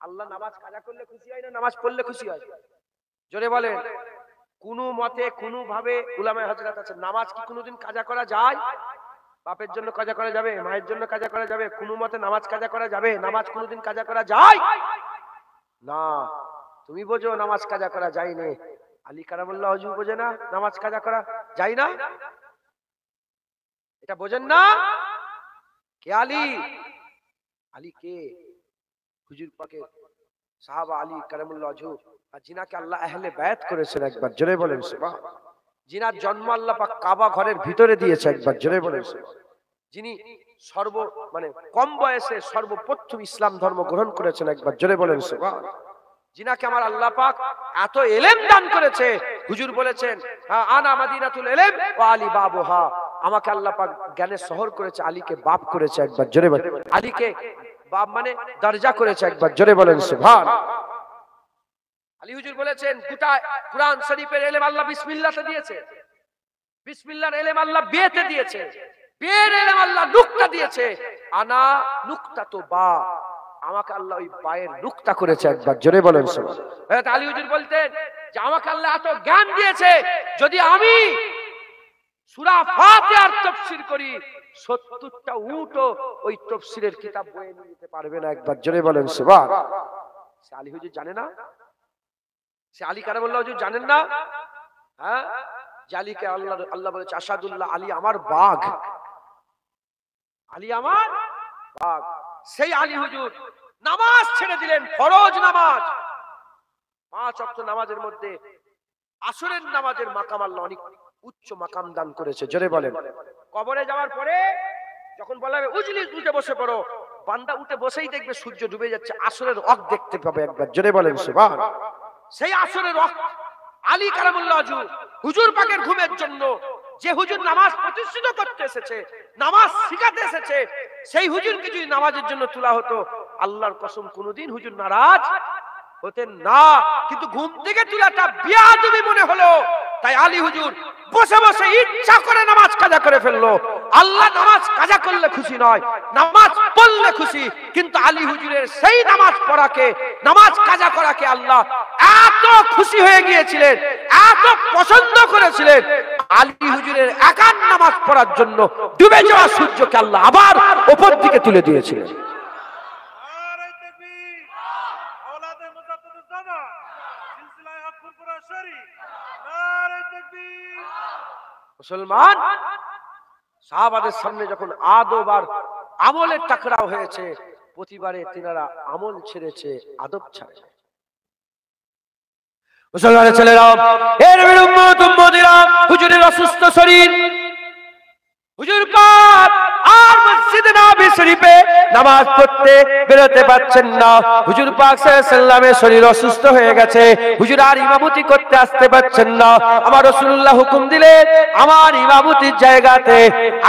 আল্লাহ নামাজ কাজা করলে খুশি হয় না নামাজ পড়লে খুশি হয়? জোরে বলেন। কোন মতে কোনো ভাবে উলামায়ে হযরত আছে, নামাজ কি কোনোদিন কাজা করা যায়? বাপের জন্য কাজা করা যাবে, মায়ের জন্য কাজা করা যাবে, কোনো মতে নামাজ কাজা করা যাবে? নামাজ কোনোদিন কাজা করা যায় না। তুমি বোঝো নামাজ কাজা করা যায় না, আলী কারামুল্লাহ হুজুর বোঝে না নামাজ কাজা করা যায় না, এটা বোঝেন না? কে আলী? আলী কে? হুজুর পাকের সাহাবা আলী কারামুল্লাহ হুজুর, আর জিনাকে আল্লাহ আহলে বায়াত করেছেন। একবার জোরে বলেন সুবহান। জিনার জন্ম আল্লাহ পাক কাবা ঘরের ভিতরে দিয়েছে, একবার জোরে বলেন সুবহান। যিনি কম বয়সে সর্বপ্রথম ইসলাম ধর্ম গ্রহণ করেছেন, একবার জোরে বলেন সুবহান। জিনাকে আমার আল্লাহ পাক এত ইলম দান করেছে, হুজুর বলেছেন আনা মাদিনাতুল ইলম ওয়া আলী বাবুহা, আমাকে আল্লাহ পাক জ্ঞানের শহর করেছে, আলীকে বাপ করেছে, একবার জোরে বলেন। আলীকে বাপ মানে দরজা করেছে, একবার জোরে বলেন সুবহান। আলী হুজুর বলেছেন গোটা কুরআন শরীফের ইলম আল্লাহ বিসমিল্লাহতে দিয়েছে, বিসমিল্লাহর ইলম আল্লাহ বিয়েতে দিয়েছে, বিয়ের ইলম আল্লাহ নুকতা দিয়েছে। আনা নুকতাতু বা, আমাকে আল্লাহ ওই বায়ের নুকতা করেছে, একবার জোরে বলেন সুবহান। হযরত আলী হুজুর বলতেন যে আমাকে আল্লাহ এত জ্ঞান দিয়েছে, যদি আমি সূরা ফাতিহার তাফসীর করি ৭০টা উটও ওই তাফসীরের কিতাব বয়ে নিয়ে যেতে পারবে না, একবার জোরে বলেন সুবহান। সে আলী হুজুর জানে না? সে আলী কারামুল্লাহ হুজুর জানেন না? হ্যাঁ, জালিকে আল্লাহ বলেছে আসাদুল্লাহ, আলী আমার বাঘ, আলী আমার বাঘ। সেই আলী হুজুর নামাজ ছেড়ে দিলেন, ফরজ নামাজ 5 ওয়াক্ত নামাজের মধ্যে আসরের নামাজের মাকাম আল্লাহ অনেক উচ্চ মাকাম দান করেছে, জোরে বলেন। কবরে যাওয়ার পরে যখন বলা হবে উজলিস, উঠে বসে পড়ো, বান্দা উঠে বসেই দেখবে সূর্য ডুবে যাচ্ছে, আসরের ওয়াক্ত দেখতে পাবে, একবার জোরে বলেন সুবহান। সেই আসরের ওয়াক্ত আলী কারামুল্লাহ হুজুর পাকের ঘুমের জন্য যে হুজুর নামাজ প্রতিষ্ঠিত করতে এসেছে, নামাজ শিখাতে এসেছে, সেই হুজুরকে যদি নামাজের জন্য তোলা হতো, আল্লাহর কসম কোনোদিন হুজুর নারাজ হতেন না। কিন্তু ঘুম থেকে তোলাটা বিয়াদবি মনে হলো, তাই আলী হুজুর বসে বসে ইচ্ছা করে নামাজ কাজা করে ফেললো। আল্লাহ নামাজ কাজা করলে খুশি নয়, নামাজ পড়লে খুশি। কিন্তু আলী হুজুরের সেই নামাজ পড়াকে, নামাজ কাজা করাকে আল্লাহ এত খুশি হয়ে গিয়েছিলেন, এত পছন্দ করেছিলেন, আলী হুজুরের একান নামাজ পড়ার জন্য ডুবে যাওয়া সূর্যকে আল্লাহ আবার উপর দিকে তুলে দিয়েছিলেন। মুসলমান, সাহাবাদের সামনে যখন আদব আর আমলের টাকরাও হয়েছে, প্রতিবারে তিনারা আমল ছেড়েছে, আদব ছাড়ে। মুসলমানের ছেলেরা, এর উম্মত উম্মতিরা, হুজুরের অসুস্থ শরীর, হুজুর পাক আর মসজিদে নববী শরীফে নামাজ পড়তে বেরোতে পারছেন না। হুজুর পাক সাল্লাল্লাহু আলাইহি ওয়াসাল্লামের শরীর অসুস্থ হয়ে গেছে, হুজুর আর ইমামতি করতে আসতে পারছেন না। আমার রাসূলুল্লাহ হুকুম দিলেন আমার ইমামতির জায়গাতে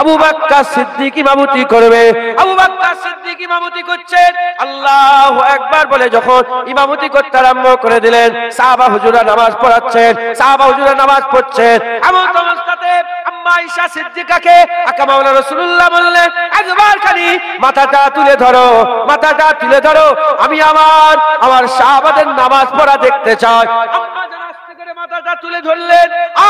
আবু বকর সিদ্দিক ইমামতি করবে। আবু বকর সিদ্দিক ইমামতি করছেন, আল্লাহু আকবার বলে যখন ইমামতি করতে আরম্ভ করে দিলেন, সাহাবা হুজুরা নামাজ পড়াচ্ছেন, সাহাবা হুজুরা নামাজ পড়ছেন। এমন অবস্থাতে আম্মা আয়েশা সিদ্দিকাকে আকা মাওলানা রাসূলুল্লাহ বললেন, একবার খালি মাথাটা তুলে ধরো, মাথাটা তুলে ধরো, আমি আমার সাহাবাদের নামাজ পড়া দেখতে চাই। আম্মা জান আস্তে করে মাথাটা তুলে ধরলেন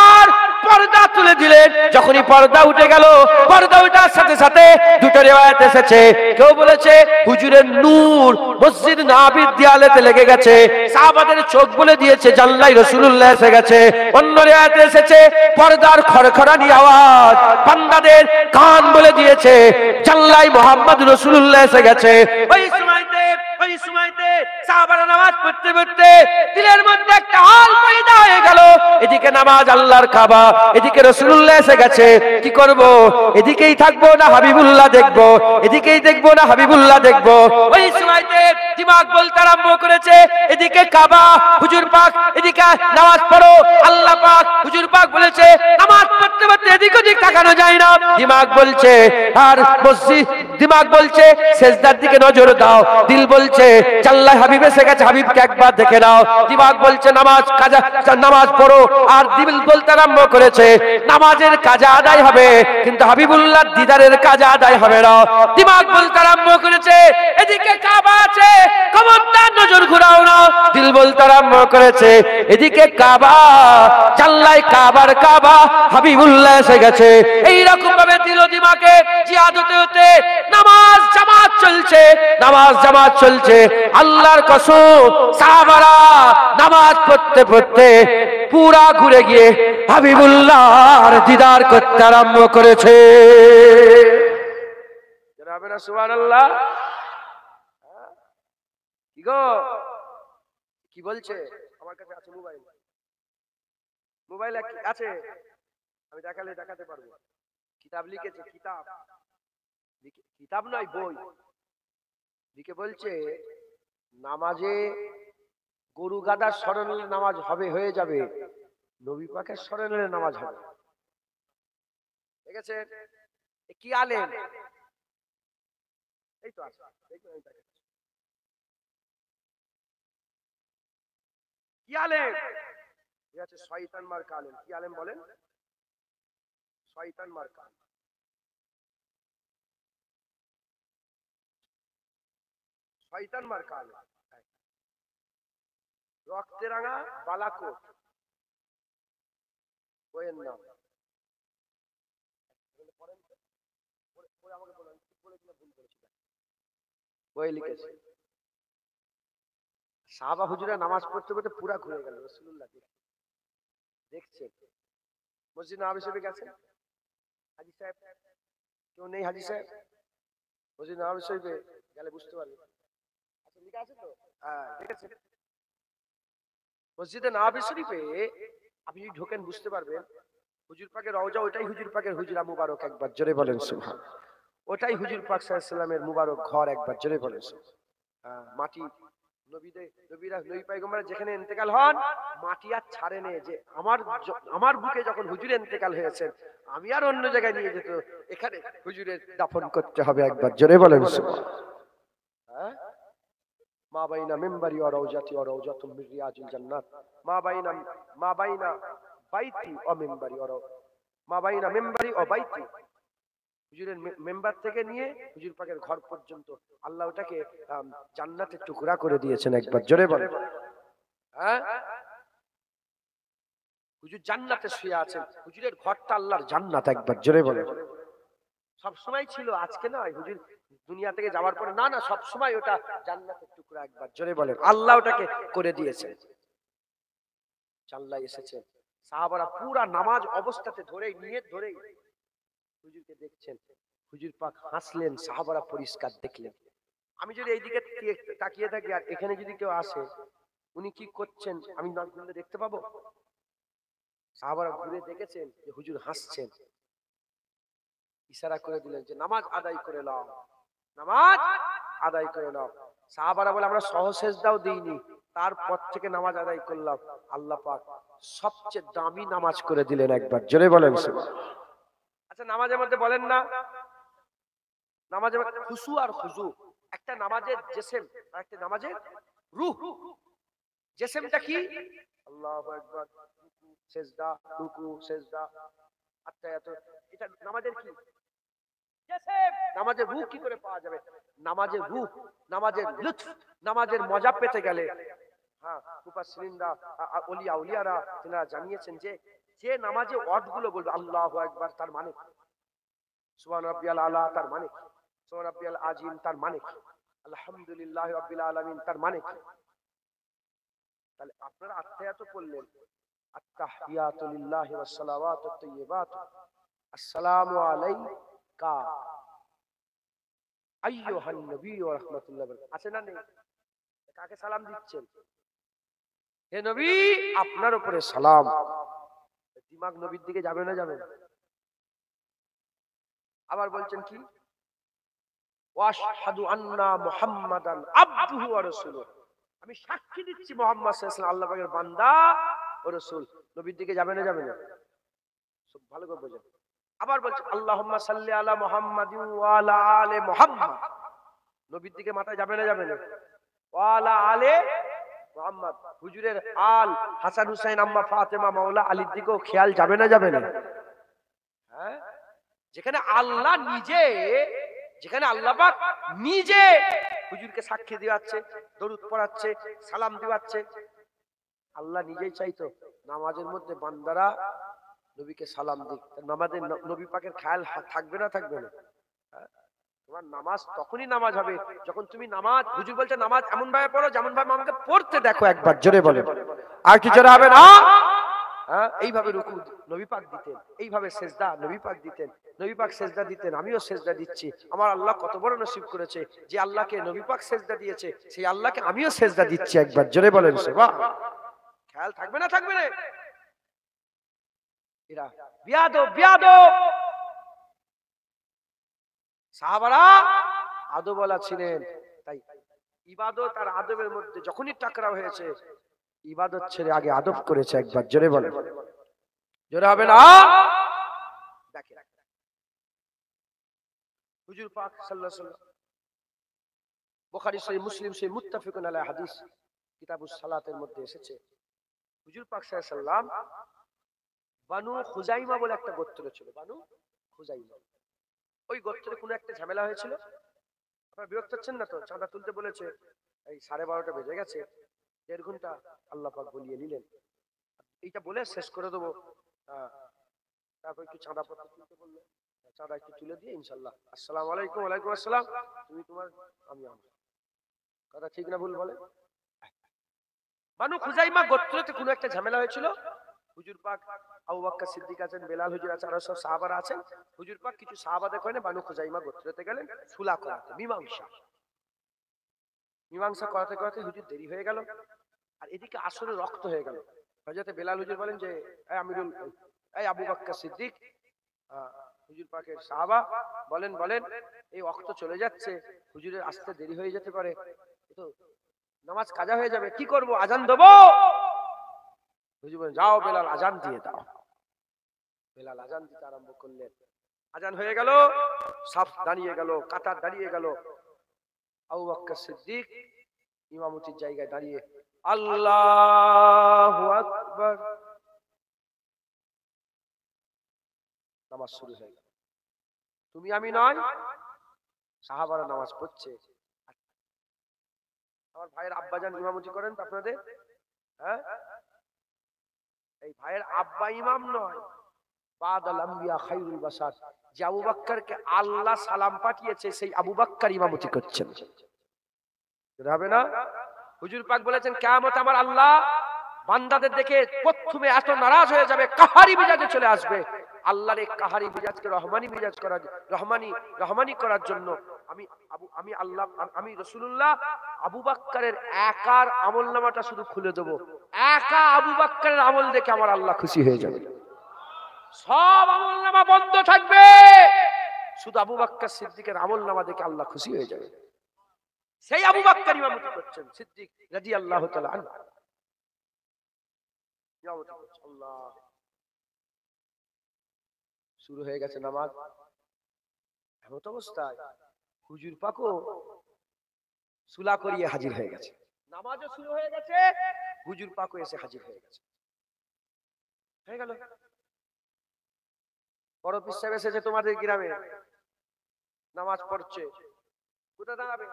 আর পর্দা তুলে দিলেন। যখনই পর্দা উঠে গেল, পর্দা ওঠার সাথে সাথে দুটো রিওয়ায়াত এসেছে, কেউ বলেছে হুজুরের নূর মসজিদ নববীর দেয়ালেতে লেগে গেছে, সাহাবাদের চোখ বলে দিয়েছে জানলাই রাসূলুল্লাহ এসে গেছে। অন্য রিওয়ায়াতে এসেছে পর্দার খড়খড়ানি আওয়াজ বান্দাদের কান বলে দিয়েছে জানলাই মুহাম্মদ রাসূলুল্লাহ এসে গেছে। ওই সময়তে সাহাবারা নামাজ পড়তে পড়তে দিলের মধ্যে একটা হাল পয়দা হয়ে গেল, এদিকে নামাজ আল্লাহর কাবা, এদিকে রাসূলুল্লাহ এসে গেছে, কি করব? এদিকেই থাকবো না হাবিবুল্লাহ দেখবো, এদিকেই দেখবো না হাবিবুল্লাহ দেখবো। ওই সময়তে দিমাগ বলতে আরম্ভ করেছে এদিকে কাবা, হুজুর পাক এদিকে নামাজ পড়ো, আল্লাহ পাক হুজুর পাক বলেছে নামাজ পড়তে পড়তে এদিক ওদিক তাকানো যায় না। দিমাগ বলছে আর মসজিদ, দিমাগ বলছে সেজদার দিকে নজর দাও, দিল বলছে আল্লাহ হাবিব এসে গেছে, হাবিবকে একবার দেখে নাও। দিমাগ বলছে নামাজ কাজা, নামাজ পড়ো, আর দিল বলতে আরম্ভ করেছে নামাজের কাজা আদায় হবে কিন্তু হাবিবুল্লাহ দিদারের কাজা আদায় হবে না। দিমাগ বলতে আরম্ভ করেছে এদিকে কাবা আছে, খবরদার নজর ঘুরাও না। দিল বলতে আরম্ভ করেছে এদিকে কাবা, জানলাই কাবার কাবা, হাবিবুল্লাহ এসে গেছে। এই রকম ভাবে দিল দিমাগে জিহাদ হতে হতে নামাজ জামাত চলছে, নামাজ জামাত চলছে। আল্লাহর কসম সাহাবারা নামাজ পড়তে পড়তে পুরা ঘুরে গিয়ে হাবিবুল্লাহর দিদার করতে আরম্ভ করেছে। জানাবে না সুবহানাল্লাহ? কি গো, কি বলছে? আমার কাছে আছে মোবাইল, মোবাইল আছে, আমি দেখালে দেখাতে পারবো। কিতাব লিখেছে, কিতাব, কিতাব নয় বই, লিখে বলছে নামাজে গরু গাদার স্মরণে নামাজ হবে, হয়ে যাবে, নবী পাকের স্মরণে নামাজ হবে। ঠিক আছে? কি আলেম? এই তো আছে, কি আলেম? ঠিক আছে, শয়তান মার্কা আলেম। কি আলেম বলেন? শয়তান মার্কা। শয়তান মার্কা আলেম, রক্তে রাঙা বালাকোট বইয়ের নাম। বই লিখেছে। সাহাবা হুজুরা নামাজ পড়তে পড়তে পুরা ঘুরে গেল, রাসূলুল্লাহ দেখছে। মসজিদ নববী শরীফে গেছেন হাজী সাহেব, কেউ নেই হাজী সাহেব? মসজিদ নববী শরীফে গেলে বুঝতে পারবে। আচ্ছা লিখা আছে তো? হ্যাঁ ঠিক আছে। মসজিদে নববী শরীফে আপনি যদি ঢোকেন বুঝতে পারবেন হুজুর পাকের রওজা, ওটাই হুজুর পাকের হুজরা মুবারক, একবার জোরে বলেন সুবহান। ওটাই হুজুর পাক সাল্লাল্লাহু আলাইহি ওয়াসাল্লামের মুবারক ঘর, একবার জোরে বলেন সুবহান। মাটি নবীরা নবী পয়গম্বর যেখানে ইন্তেকাল হন মাটি আর ছাড়ে নেই, যে আমার বুকে যখন হুজুর ইন্তেকাল হয়েছেন আমি আর অন্য জায়গায় নিয়ে যেত, এখানে হুজুরের দাফন করতে হবে, একবার জোরে বলেন সুবহান। হ্যাঁ, মা বাইনা মিম্বারি ওয়া রাউজাতি ওয়া রাউজাতুম মিন রিয়াজিল জান্নাত, মা বাইনা বাইতি ওয়া মিম্বারি ওয়া মা বাইনা মিম্বারি ওয়া বাইতি, হুজুরের মেম্বার থেকে নিয়ে হুজুর পাকের ঘর পর্যন্ত আল্লাহ ওটাকে জান্নাতের টুকরা করে দিয়েছেন, একবার জোরে বলেন। হ্যাঁ, হুজুর জান্নাতে শুয়ে আছেন, হুজুরের ঘরটা আল্লাহর জান্নাত, একবার জোরে বলেন। সব সময় ছিল, আজকে নয়, হুজুর দুনিয়া থেকে যাওয়ার পরে না, না সব সময় ওটা জান্নাতের টুকরা, একবার জোরে বলেন। আল্লাহ ওটাকে করে দিয়েছেন, জানলাই এসেছেন। সাহাবারা পুরা নামাজ অবস্থাতে ধরেই নিয়ত ধরেই হুজুরকে দেখছেন, হুজুর পাক হাসলেন, সাহাবারা পরিষ্কার দেখলেন। আমি যদি এইদিকে তাকিয়ে থাকি আর এখানে যদি কেউ আসে উনি কি করছেন আমি না ঘুরে দেখতে পাবো? সাহাবারা ঘুরে দেখেছেন যে হুজুর হাসছেন, ইশারা করে দিলেন যে নামাজ আদায় করে নাও, নামাজ আদায় করে নাও। সাহাবারা বলে আমরা সহসেজদাও দিইনি, তারপর থেকে নামাজ আদায় করলাম। আল্লাহ পাক সবচেয়ে দামি নামাজ করে দিলেন একবার, জোরে বলেন। আচ্ছা নামাজের মধ্যে বলেন না, নামাজের মধ্যে খুশু আর খুজু, একটা নামাজের জিসম আর একটা নামাজের রূহ। জিসমটা কি? আল্লাহু আকবার, রুকু সিজদা, রুকু সিজদা, আত্তায়াত, এটা নামাজের কি জিসম। নামাজের রূহ কি করে পাওয়া যাবে? নামাজের রূহ, নামাজের লুৎফ, নামাজের মজা পেতে গেলে, হ্যাঁ মুফাসসিরিনরা আউলিয়া উলিয়ারা তিনারা জানিয়েছেন যে যে নামাজে ওয়ার্ডগুলো বলবে আল্লাহু আকবার তার মানে, সুবহান রাব্বিয়াল আলা তার মানে, সুবহান রাব্বিয়াল আযীম তার মানে, আলহামদুলিল্লাহি রাব্বিল আলামিন তার মানে। তাহলে আপনারা আত্তায়াত পড়লেন, আত্তাহিয়াতু লিল্লাহি ওয়াস সালাওয়াতুত তাইয়্যিবাত, আসসালামু আলাইকা আইয়ুহান নবী ওয়া রাহমাতুল্লাহি ওয়া বারাকাতুহু, আছে না নেই? কাকে সালাম দিচ্ছেন? হে নবী আপনার উপরে সালাম। দিমাগ নবীর দিকে যাবে না যাবে না? আবার বলছেন কি? ওয়াশহাদু আন্না মুহাম্মাদান আবদুহু ওয়া রাসূলুহু, আমি সাক্ষী দিচ্ছি মুহাম্মদ সাল্লাল্লাহু আলাইহি ওয়াসাল্লাম আল্লাহ পাকের বান্দা ও রাসূল। নবীর দিকে যাবে না যাবে না? সব ভালো করে বোঝেন। আবার বলছেন আল্লাহুম্মা সাল্লি আলা মুহাম্মাদিন ওয়া আলা আলি মুহাম্মাদ, নবীর দিকে মাথা যাবে না যাবে না? ওয়া আলা আলি মুহাম্মদ, হুজুরের আল হাসান হুসাইন আম্মা ফাতেমা মাওলা আলীর দিকেও খেয়াল যাবে না যাবে না? হ্যাঁ, যেখানে আল্লাহ নিজে, যেখানে আল্লাহ পাক নিজে হুজুরকে সাক্ষী দিওয়াচ্ছে, দরুদ পড়াচ্ছে, সালাম দিওয়াচ্ছে, আল্লাহ নিজেই চাইতো নামাজের মধ্যে বান্দারা নবীকে সালাম দিক। নামাজে নবী পাকের খেয়াল থাকবে না থাকবে না? তোমার নামাজ তখনই নামাজ হবে যখন তুমি নামাজ, হুজুর বলছে নামাজ এমন ভাবে পড়ো যেমন ভাবে আমাকে পড়তে দেখো একবার, জোরে বলে। আর কি জোরে হবে না? হ্যাঁ, এইভাবে রুকু নবী পাক দিতেন, এইভাবে সেজদা নবী পাক দিতেন, নবী পাক সেজদা দিতেন, আমিও সেজদা দিচ্ছি। আমার আল্লাহ কত বড় নসিব করেছে যে আল্লাহকে নবী পাক সেজদা দিয়েছে, সেই আল্লাহকে আমিও সেজদা দিচ্ছি একবার, জোরে বলেন। বাহ, খেয়াল থাকবে না থাকবে না? এরা বিয়াদব বিয়াদব। সাহাবারা আদবওয়ালা ছিলেন, তাই ইবাদত আর আদবের মধ্যে যখনই টাকরাও হয়েছে, ইবাদত ছেড়ে আগে আদব করেছে একবার, জোরে বলেন। জোরে হবে না? দেখেন হুজুর পাক সাল্লাল্লাহু আলাইহি ওয়াসাল্লাম, বুখারী সহিহ মুসলিম সহিহ মুত্তাফিকুন আলাইহি হাদিস কিতাবুস সালাতের মধ্যে এসেছে, হুজুর পাক সাল্লাল্লাহু আলাইহি ওয়াসাল্লাম বানু খুজাইমা বলে একটা গোত্র ছিল, বানু খুজাইমা। ওই গোত্রে কোনো একটা ঝামেলা হয়েছিল। আপনারা বিরক্ত হচ্ছেন না তো? চাঁদা তুলতে বলেছে, এই 12:30 বেজে গেছে, 1.5 ঘন্টা আল্লাহ পাক বলিয়ে নিলেন। এইটা বলে শেষ করে দেবো, তারপর একটু চাঁদা পত্র তুলতে বললো, চাঁদা একটু তুলে দিয়ে ইনশাল্লাহ আসসালামু আলাইকুম। ওয়ালাইকুম আসসালাম, তুমি তোমার আমি আমার। কথা ঠিক না ভুল বলে? বানু খুজাইমা গোত্রতে কোনো একটা ঝামেলা হয়েছিল। হুজুর পাক, আবু বকর সিদ্দিক আছেন, বেলাল হুজুর আছেন, আরো সব সাহাবারা আছেন। হুজুর পাক কিছু সাহাবাদের করেন বানু খুজাইমা গোত্রতে গেলেন সুলা করাতে, মীমাংসা করাতে করাতে হুজুর দেরি হয়ে গেল, আর এদিকে আসরে রক্ত হয়ে গেল। হযরত বেলাল হুজুর বলেন যে এই আমিরুল, এই আবু বকর সিদ্দিক, হুজুর পাকের সাহাবা, বলেন বলেন এই রক্ত চলে যাচ্ছে, হুজুরের আসতে দেরি হয়ে যেতে পারে, তো নামাজ কাজা হয়ে যাবে, কি করব, আজান দেবো? হুজুর বলেন যাও বেলাল আজান দিয়ে দাও। বেলাল আজান দিতে আরম্ভ করলেন, আজান হয়ে গেল, সাফ দাঁড়িয়ে গেল, কাতার দাঁড়িয়ে গেল। আবু বকর সিদ্দিক ইমামতির জায়গায় দাঁড়িয়ে আল্লাহু আকবার, নামাজ শুরু হয়ে গেল। তুমি আমি নয়, সাহাবারা নামাজ পড়ছে। আমার ভাইয়ের আব্বাজান ইমামতি করেন তো আপনাদের? হ্যাঁ, এই ভাইয়ের আব্বা ইমাম নয়, বাদাল আম্বিয়া খায়রুল বাশার, যে আবু বকরকে আল্লাহ সালাম পাঠিয়েছে সেই আবু বকর ইমামতি করছেন। হবে না? হুজুর পাক বলেছেন কিয়ামত আমার আল্লাহ বান্দাদের দেখে প্রথমে এত নারাজ হয়ে যাবে, কাহারি মিজাজে চলে আসবে। আল্লাহর এই কাহারি মিজাজকে রহমানি মিজাজ করার, রহমানি করার জন্য আমি আল্লাহ, আমি রাসূলুল্লাহ আবু বকরের একার আমলনামাটা শুধু খুলে দেব, একা আবু বকরের আমল দেখে আমার আল্লাহ খুশি হয়ে যাবে। সব আমলনামা বন্ধ থাকবে, শুধু আবু বকর সিদ্দিকের আমল নামা দেখে আল্লাহ খুশি হয়ে যাবে। সেই আবু বকর ইমামতি করছেন, সিদ্দিক রাদিয়াল্লাহু তাআলা আনহু ইমামতি করছেন। আল্লাহ, শুরু হয়ে গেছে নামাজ। এমন অবস্থায় হুজুর পাকও সুলা করিয়ে হাজির হয়ে গেছে, নামাজও শুরু হয়ে গেছে, হুজুর পাকও এসে হাজির হয়ে গেছে। হয়ে গেল বড় পীর সাহেব এসেছে তোমাদের গ্রামে, নামাজ পড়ছে, কোথায় দাঁড়াবে?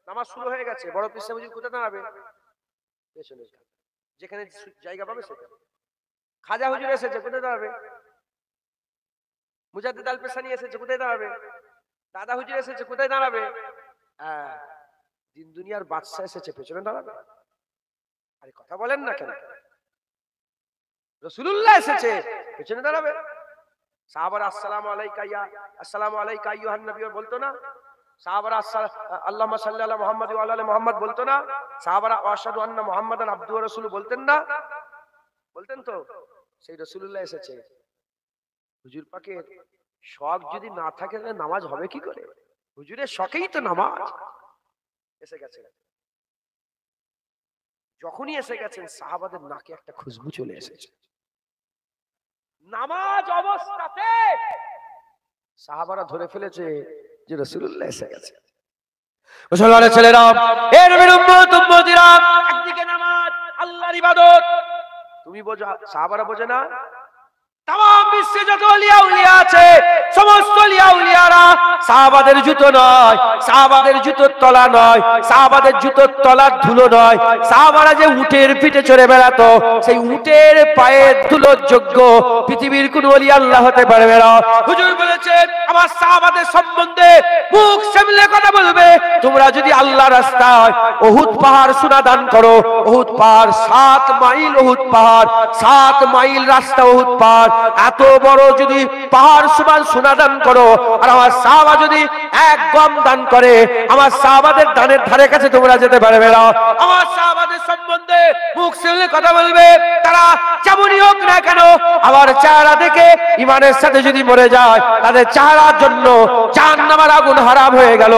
নামাজ শুরু হয়ে গেছে, বড় পীর সাহেব কোথায় দাঁড়াবে? পেছনে, যেখানে জায়গা পাবে সেখানে। খাজা হুজুর এসেছে, কোথায় দাঁড়াবে? মুজাদ্দিদ আল পেশানি এসেছে, কোথায় দাঁড়াবে? দাদা হুজুর এসেছে, কোথায় দাঁড়াবে? দিন দুনিয়ার বাদশা এসেছে, পেছনে দাঁড়াবে? আরে কথা বলেন না কেন? রাসূলুল্লাহ এসেছে, পেছনে দাঁড়াবে? সাহাবারা আসসালামু আলাইকা ইয়া আসসালামু আলাইকা আইয়ুহান নবী বলতো না? সাহাবারা আল্লাহুম্মা সাল্লি আলা মুহাম্মাদ ওয়া আলা আলি মুহাম্মাদ বলতো না? সাহাবারা আশহাদু আন্না মুহাম্মাদান আবদুহু ওয়া রাসূলুহু বলতেন না? বলতেন তো। সেই রাসূলুল্লাহ এসেছে। হুজুর পাকের শখ যদি না থাকে তাহলে নামাজ হবে কি করে? হুজুরের শখেই তো নামাজ। এসে গেছে, যখনই এসে গেছেন সাহাবাদের নাকে একটা খুশবু চলে এসেছে। নামাজ অবস্থাতে সাহাবারা ধরে ফেলেছে যে রাসূলুল্লাহ এসে গেছে। মুসলমানের ছেলেরা, এ নবীর উম্মত উম্মতিরা, একদিকে নামাজ আল্লাহর ইবাদত, তুমি বোঝো, সাহাবারা বোঝে না? তাম বিশ্বে যত আউলিয়া উলিয়া আছে, সমস্ত আউলিয়া উলিয়ারা সাহাবাদের জুতো নয়, সাহাবাদের জুতোর তলা নয়, সাহাবাদের জুতোর তলার ধুলো নয়, সাহাবারা যে উটের পিঠে চড়ে বেড়াতো সেই উটের পায়ের ধুলোর যোগ্য পৃথিবীর কোন ওলি আল্লাহ হতে পারবে না। হুজুর বলেছেন আমার সাহাবাদের সম্বন্ধে মুখ সামলে কথা বলবে তোমরা যদি আল্লাহর রাস্তায় উহুদ পাহাড় সোনা দান করো, উহুদ পাহাড় 7 মাইল, উহুদ পাহাড় 7 মাইল রাস্তা, উহুদ পাহাড় এত বড় যদি পাহাড় সমান সোনা দান করো, আর আমার সাহাবা যদি 1 গম দান করে, আমার সাহাবাদের দানের ধারে কাছে তোমরা যেতে পারবে না। আমার সাহাবাদের সম্বন্ধে মুখ খুলে কথা বলবে, তারা যেমনই হোক না কেন আমার চেহারা দেখে ইমানের সাথে যদি মরে যায় তাদের চেহারার জন্য জাহান্নামের আগুন হারাম হয়ে গেল।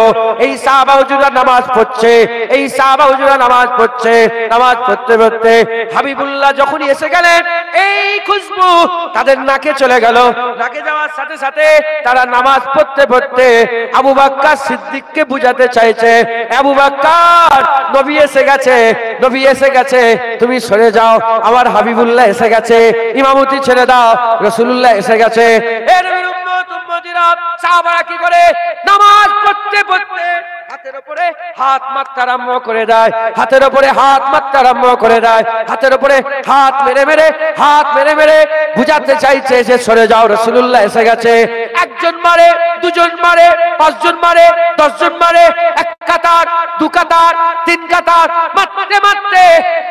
এই সাহাবা হুজুররা নামাজ পড়ছে, এই সাহাবা হুজুররা নামাজ পড়ছে, নামাজ পড়তে পড়তে হাবিবুল্লাহ যখনই এসে গেলেন এই খুশবু তাদের নাকে চলে গেল। নাকে যাওয়ার সাথে সাথে তারা নামাজ পড়তে পড়তে আবু বকর সিদ্দিককে বুঝাতে চাইছে, আবু বকর নবী এসে গেছে, নবী এসে গেছে, তুমি সরে যাও, আমার হাবিবুল্লাহ এসে গেছে, ইমামতি ছেড়ে দাও, রাসূলুল্লাহ এসে গেছে। এ নবীর উম্মত উম্মতিরা, সাহাবারা কি করে নামাজ পড়তে পড়তে হাতের উপরে হাত মারতে আরম্ভ করে দেয়, হাতের উপরে হাত মারতে আরম্ভ করে দেয়, হাতের উপরে হাত মেরে মেরে হাত মেরে মেরে বুঝাতে চাইছে যে সরে যাও, রাসূলুল্লাহ এসে গেছে। একজন মারে, দুজন মারে, 5 জন মারে, 10 জন মারে, 1 কাতার, 2 কাতার, 3 কাতার মারতে মারতে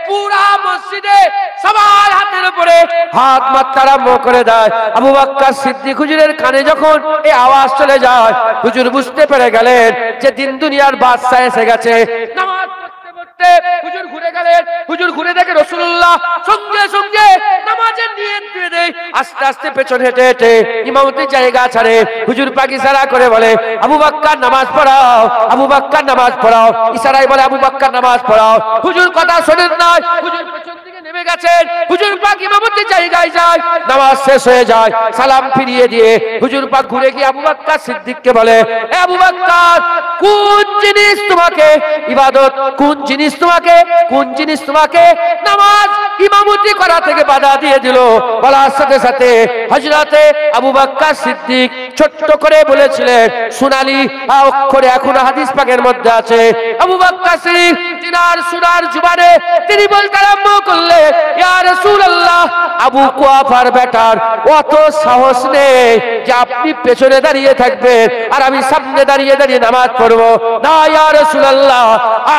পুরা মসজিদে সবার হাতের উপরে হাত মারতে আরম্ভ করে দেয়। আবু বকর সিদ্দিক হুজুরের কানে যখন এই আওয়াজ চলে যায়, হুজুর বুঝতে পেরে গেলেন যে দিন দুনিয়ার বাদশা এসে গেছে। নামাজ পড়তে পড়তে হুজুর ঘুরে গেলেন, হুজুর ঘুরে দেখে রাসূলুল্লাহ সঙ্গে সঙ্গে নামাজের নিয়ত দিয়ে দেয়, আস্তে আস্তে পেছন হেঁটে হেঁটে ইমামতির জায়গা ছাড়ে, হুজুর পাক ইশারা করে বলে আবু বকর নামাজ পড়াও, আবু বকর নামাজ পড়াও, ইশারায় বলে আবু বকর নামাজ পড়াও। হুজুর কথা শোনেন না, হুজুর পেছন দিকে নেমে গেছেন, হুজুর পাক ইমামতির জায়গায় যায়, নামাজ শেষ হয়ে যায়, সালাম ফিরিয়ে দিয়ে হুজুর পাক ঘুরে গিয়ে আবু বকর সিদ্দিককে বলে, এ আবু বকর কোন জিনিস তোমাকে ইবাদত, কোন জিনিস তোমাকে, কোন জিনিস তোমাকে নামাজ ইমামতি করা থেকে বাধা দিয়ে দিল? বলার সাথে সাথে হযরতে আবু বকর সিদ্দিক ছোট্ট করে বলেছিলেন, সোনালী অক্ষরে এখনো হাদিস পাকের মধ্যে আছে, আবু বকর সিদ্দিক তিনার সোনার জুবানে তিনি বলতে আরম্ভ করলেন, ইয়া রাসূলুল্লাহ আবু কুয়াফার বেটার অত সাহস নেই যে আপনি পেছনে দাঁড়িয়ে থাকবেন আর আমি সামনে দাঁড়িয়ে দাঁড়িয়ে নামাজ পড়বো না, ইয়া রাসূলুল্লাহ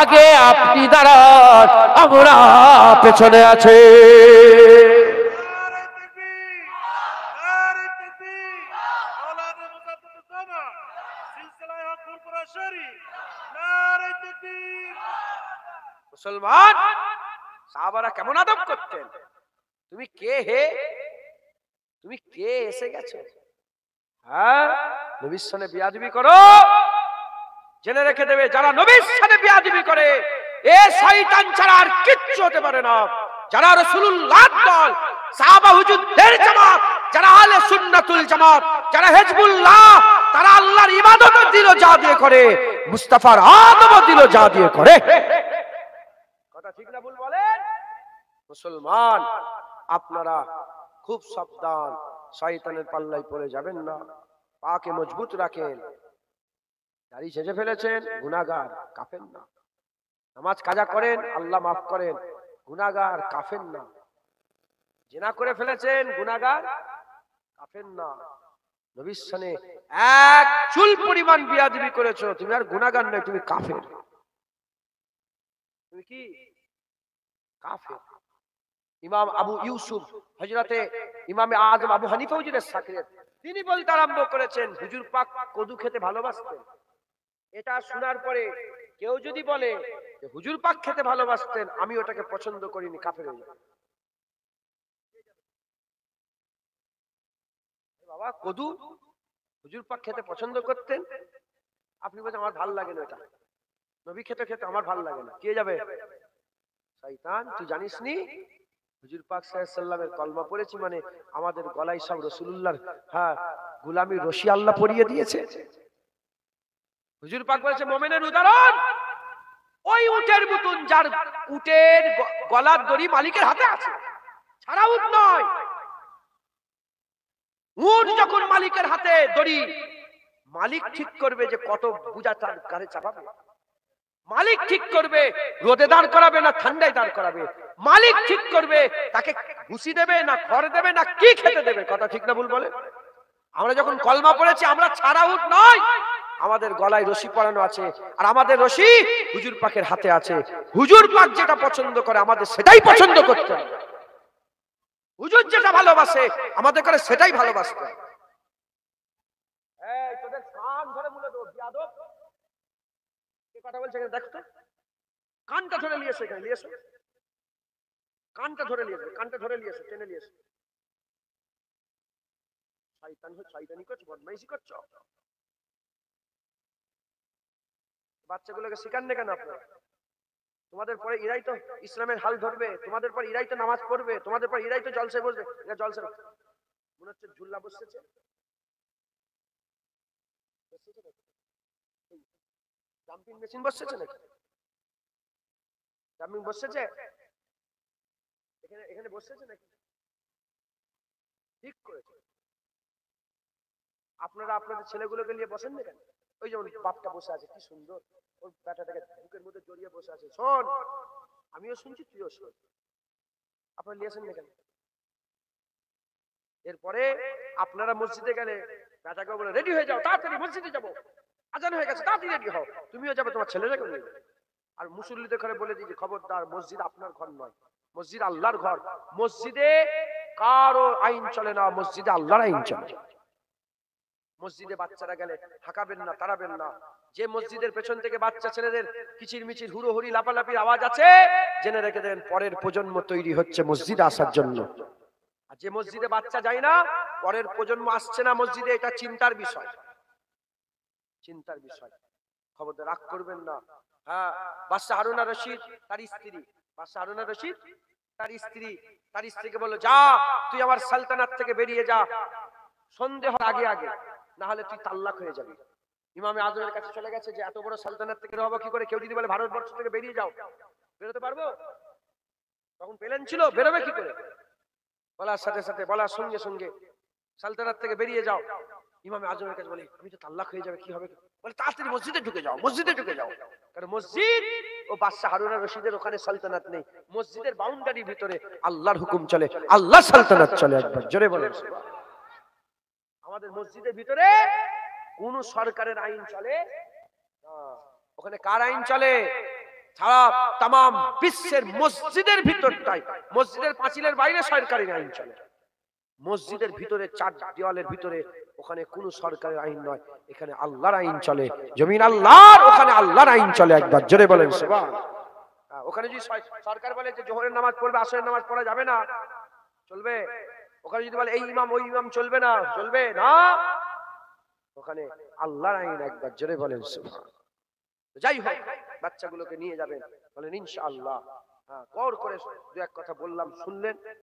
আগে আপনি দাঁড়ান, আমরা পেছনে আছি। মুসলমান সাহাবারা কেমন আদব করতেন, তুমি কে হে তুমি কে এসে গেছো? হ্যাঁ, নবীর সাথে বিয়াদবি করো, জেনে রেখে দেবে যারা নবীর সাথে বিয়াদবি করে এ শয়তান ছাড়া আর কিচ্ছু হতে পারে না। যারা রাসূলুল্লাহর দল, সাহাবা হুজুরদের জামাত, যারা আহলে সুন্নাতুল জামাত, যারা হিজবুল্লাহ, তারা আল্লাহর ইবাদত দিল যা দিয়ে করে, মুস্তাফার আদব দিল যা দিয়ে করে। কথা ঠিক না ভুল বলেন? মুসলমান আপনারা খুব সাবধান, শয়তানের পাল্লায় পড়ে যাবেন না, পাকে মজবুত রাখেন। দাড়ি ছেঁচে ফেলেছেন, গুনাহগার, কাফের না। নামাজ কাজা করেন, আল্লাহ মাফ করেন, গুনাহগার, কাফের না। জিনা করে ফেলেছেন, গুনাহগার, কাফের না। নবীর সাথে এক চুল পরিমাণ বিয়াদবি করেছো, তুমি আর গুনাহগার নয়, তুমি কাফের। তুমি কি? কাফের। ইমাম আবু ইউসুফ হযরতে ইমামে আযম আবু হানিফা হুজুরের সাকিরের, তিনি বলতে আরম্ভ করেছেন হুজুর পাক কদু খেতে ভালোবাসতেন। এটা শোনার পরে কেউ যদি বলে যে হুজুর পাক খেতে ভালোবাসতেন, আমি ওটাকে পছন্দ করিনি, কাফের হয়ে যাবে। বাবা কদু হুজুর পাক খেতে পছন্দ করতেন, আপনি বলছেন আমার ভালো লাগে না, এটা নবী খেতে খেতে আমার ভালো লাগে না, কে যাবে? শয়তান। তুই জানিস নি হুজুর পাক সাল্লাল্লাহু আলাইহি ওয়াসাল্লামের কলমা পড়েছি মানে আমাদের গলায় সব রাসূলুল্লাহর গোলামির রশি আল্লাহ পরিয়ে দিয়েছে। হুজুর পাক বলেছে মুমিনের উদাহরণ ওই উটের মতন যার উটের গলার দড়ি মালিকের হাতে আছে, ছাড়া উট নয়। উট যখন মালিকের হাতে দড়ি, মালিক ঠিক করবে যে কত বোঝা তার গাড়ি চাপাবে, মালিক ঠিক করবে রোদে দাঁড় করাবে না ঠান্ডায় দাঁড় করাবে, মালিক ঠিক করবে তাকে ভুসি দেবে না খড় দেবে না কি খেতে দেবে। কথা ঠিক না ভুল বলে? আমরা যখন কলমা পড়েছি আমরা ছাড়া উট নয়, আমাদের গলায় রশি পরানো আছে, আর আমাদের রশি হুজুর পাকের হাতে আছে। হুজুর পাক যেটা পছন্দ করে আমাদের সেটাই পছন্দ করতে হবে, হুজুর যেটা ভালোবাসে আমাদের করে সেটাই ভালোবাসতে হবে। এই তোদের কান ধরে মুলে দেব বিয়াদব, কে কথা বলছে দেখো তো, কানটা ধরে নিয়ে এসো, এখানে নিয়ে এসো, কানটা ধরে নিয়ে এসো, কানটা ধরে নিয়ে এসো, টেনে নিয়ে এসো। শয়তান হচ্ছে, শয়তানি করছো, বদমাইশি করছো। বাচ্চাগুলোকে শিখান না কেন আপনারা? তোমাদের পরে ইরাই তো ইসলামের হাল ধরবে, তোমাদের পর ইরাই তো নামাজ পড়বে, তোমাদের পর ইরাই তো জলসে বসবে। এটা জলসে মনে হচ্ছে ঝুল্লা বসেছে, জাম্পিং মেশিন বসেছে নাকি? জাম্পিং বসেছে এখানে, এখানে বসেছে নাকি? ঠিক করেছে। আপনারা আপনাদের ছেলেগুলোকে নিয়ে বসেন না কেন? ওই যেমন বাপটা বসে আছে কি সুন্দর, ওর ব্যাটাটাকে বুকের মধ্যে জড়িয়ে বসে আছে। শোন, আমিও শুনছি তুইও শোন, আপনারা নিয়েছেন না কেন? এরপরে আপনারা মসজিদে গেলে ব্যাটাকে বলে রেডি হয়ে যাও, তাড়াতাড়ি মসজিদে যাবো, আজান হয়ে গেছে, তাড়াতাড়ি রেডি হও। তুমিও যাবে, তোমার ছেলেটাকে নিয়ে যাবে। আর মুসল্লিদের ঘরে বলে দিই খবরদার, মসজিদ আপনার ঘর নয়, মসজিদ আল্লাহর ঘর। মসজিদে কারো আইন চলে না, মসজিদে আল্লাহর আইন চলে। মসজিদে বাচ্চারা গেলে হাঁকাবেন না, তাড়াবেন না। যে মসজিদের পেছন থেকে বাচ্চা ছেলেদের কিচির মিচির হুড়োহুড়ি লাপালাপির আওয়াজ আছে, জেনে রেখে দেন পরের প্রজন্ম তৈরি হচ্ছে মসজিদে আসার জন্য। আর যে মসজিদে বাচ্চা যায় না, পরের প্রজন্ম আসছে না মসজিদে, এটা চিন্তার বিষয়, চিন্তার বিষয়। খবরদার রাগ করবেন না। হ্যাঁ, বাদশা হারুন আর রশিদ তার স্ত্রী, বাদশা হারুন আর রশিদ তার স্ত্রী, তার স্ত্রীকে বলল যা তুই আমার সালতানাত থেকে বেরিয়ে যা, সন্দেহ আগে আগে, না হলে তুই তাল্লাক হয়ে যাবি। ইমামে আজমের কাছে চলে গেছে যে এত বড় সালতানাত থেকে বের হবো কি করে? কেউ যদি বলে ভারতবর্ষ থেকে বেরিয়ে যাও, বেরোতে পারবো? তখন প্লেন ছিল, বেরোবে কি করে? বলার সাথে সাথে, বলার সঙ্গে সঙ্গে সালতানাত থেকে বেরিয়ে যাও। ইমামে আজমের কাছে বলে আমি তো তাল্লাক হয়ে যাবে, কি হবে? বলে তাড়াতাড়ি মসজিদে ঢুকে যাও, মসজিদে ঢুকে যাও। কারণ মসজিদ ও বাদশা হারুন আর রশিদের ওখানে সালতানাত নেই, মসজিদের বাউন্ডারির ভিতরে আল্লাহর হুকুম চলে, আল্লাহর সালতানাত চলে। একবার জোরে বলেন সুবহানাল্লাহ। আমাদের মসজিদের ভিতরে কোন সরকারের আইন চলে না, ওখানে কার আইন চলে? সারা তামাম বিশ্বের মসজিদের ভিতরটাই, মসজিদের পাঁচিলের বাইরে সরকারের আইন চলে। মসজিদের ভিতরে চার দেওয়ালের ভিতরে ওখানে কোন সরকারের আইন নয়, এখানে আল্লাহর আইন চলে। জমিন আল্লাহর, ওখানে আল্লাহর আইন চলে। একবার জোরে বলেন সুবহানাল্লাহ। ওখানে যদি সরকার বলে যে জোহরের নামাজ পড়বে, আসরের নামাজ পড়া যাবে না, চলবে? ওখানে যদি বলে এই ইমাম ওই ইমাম চলবে না, চলবে না, ওখানে আল্লাহর আইন একবার জোরে বলেন সুবহান। যাই হোক, বাচ্চাগুলোকে নিয়ে যাবেন, বলেন ইনশাআল্লাহ। হ্যাঁ, গৌর করে দু এক কথা বললাম, শুনলেন।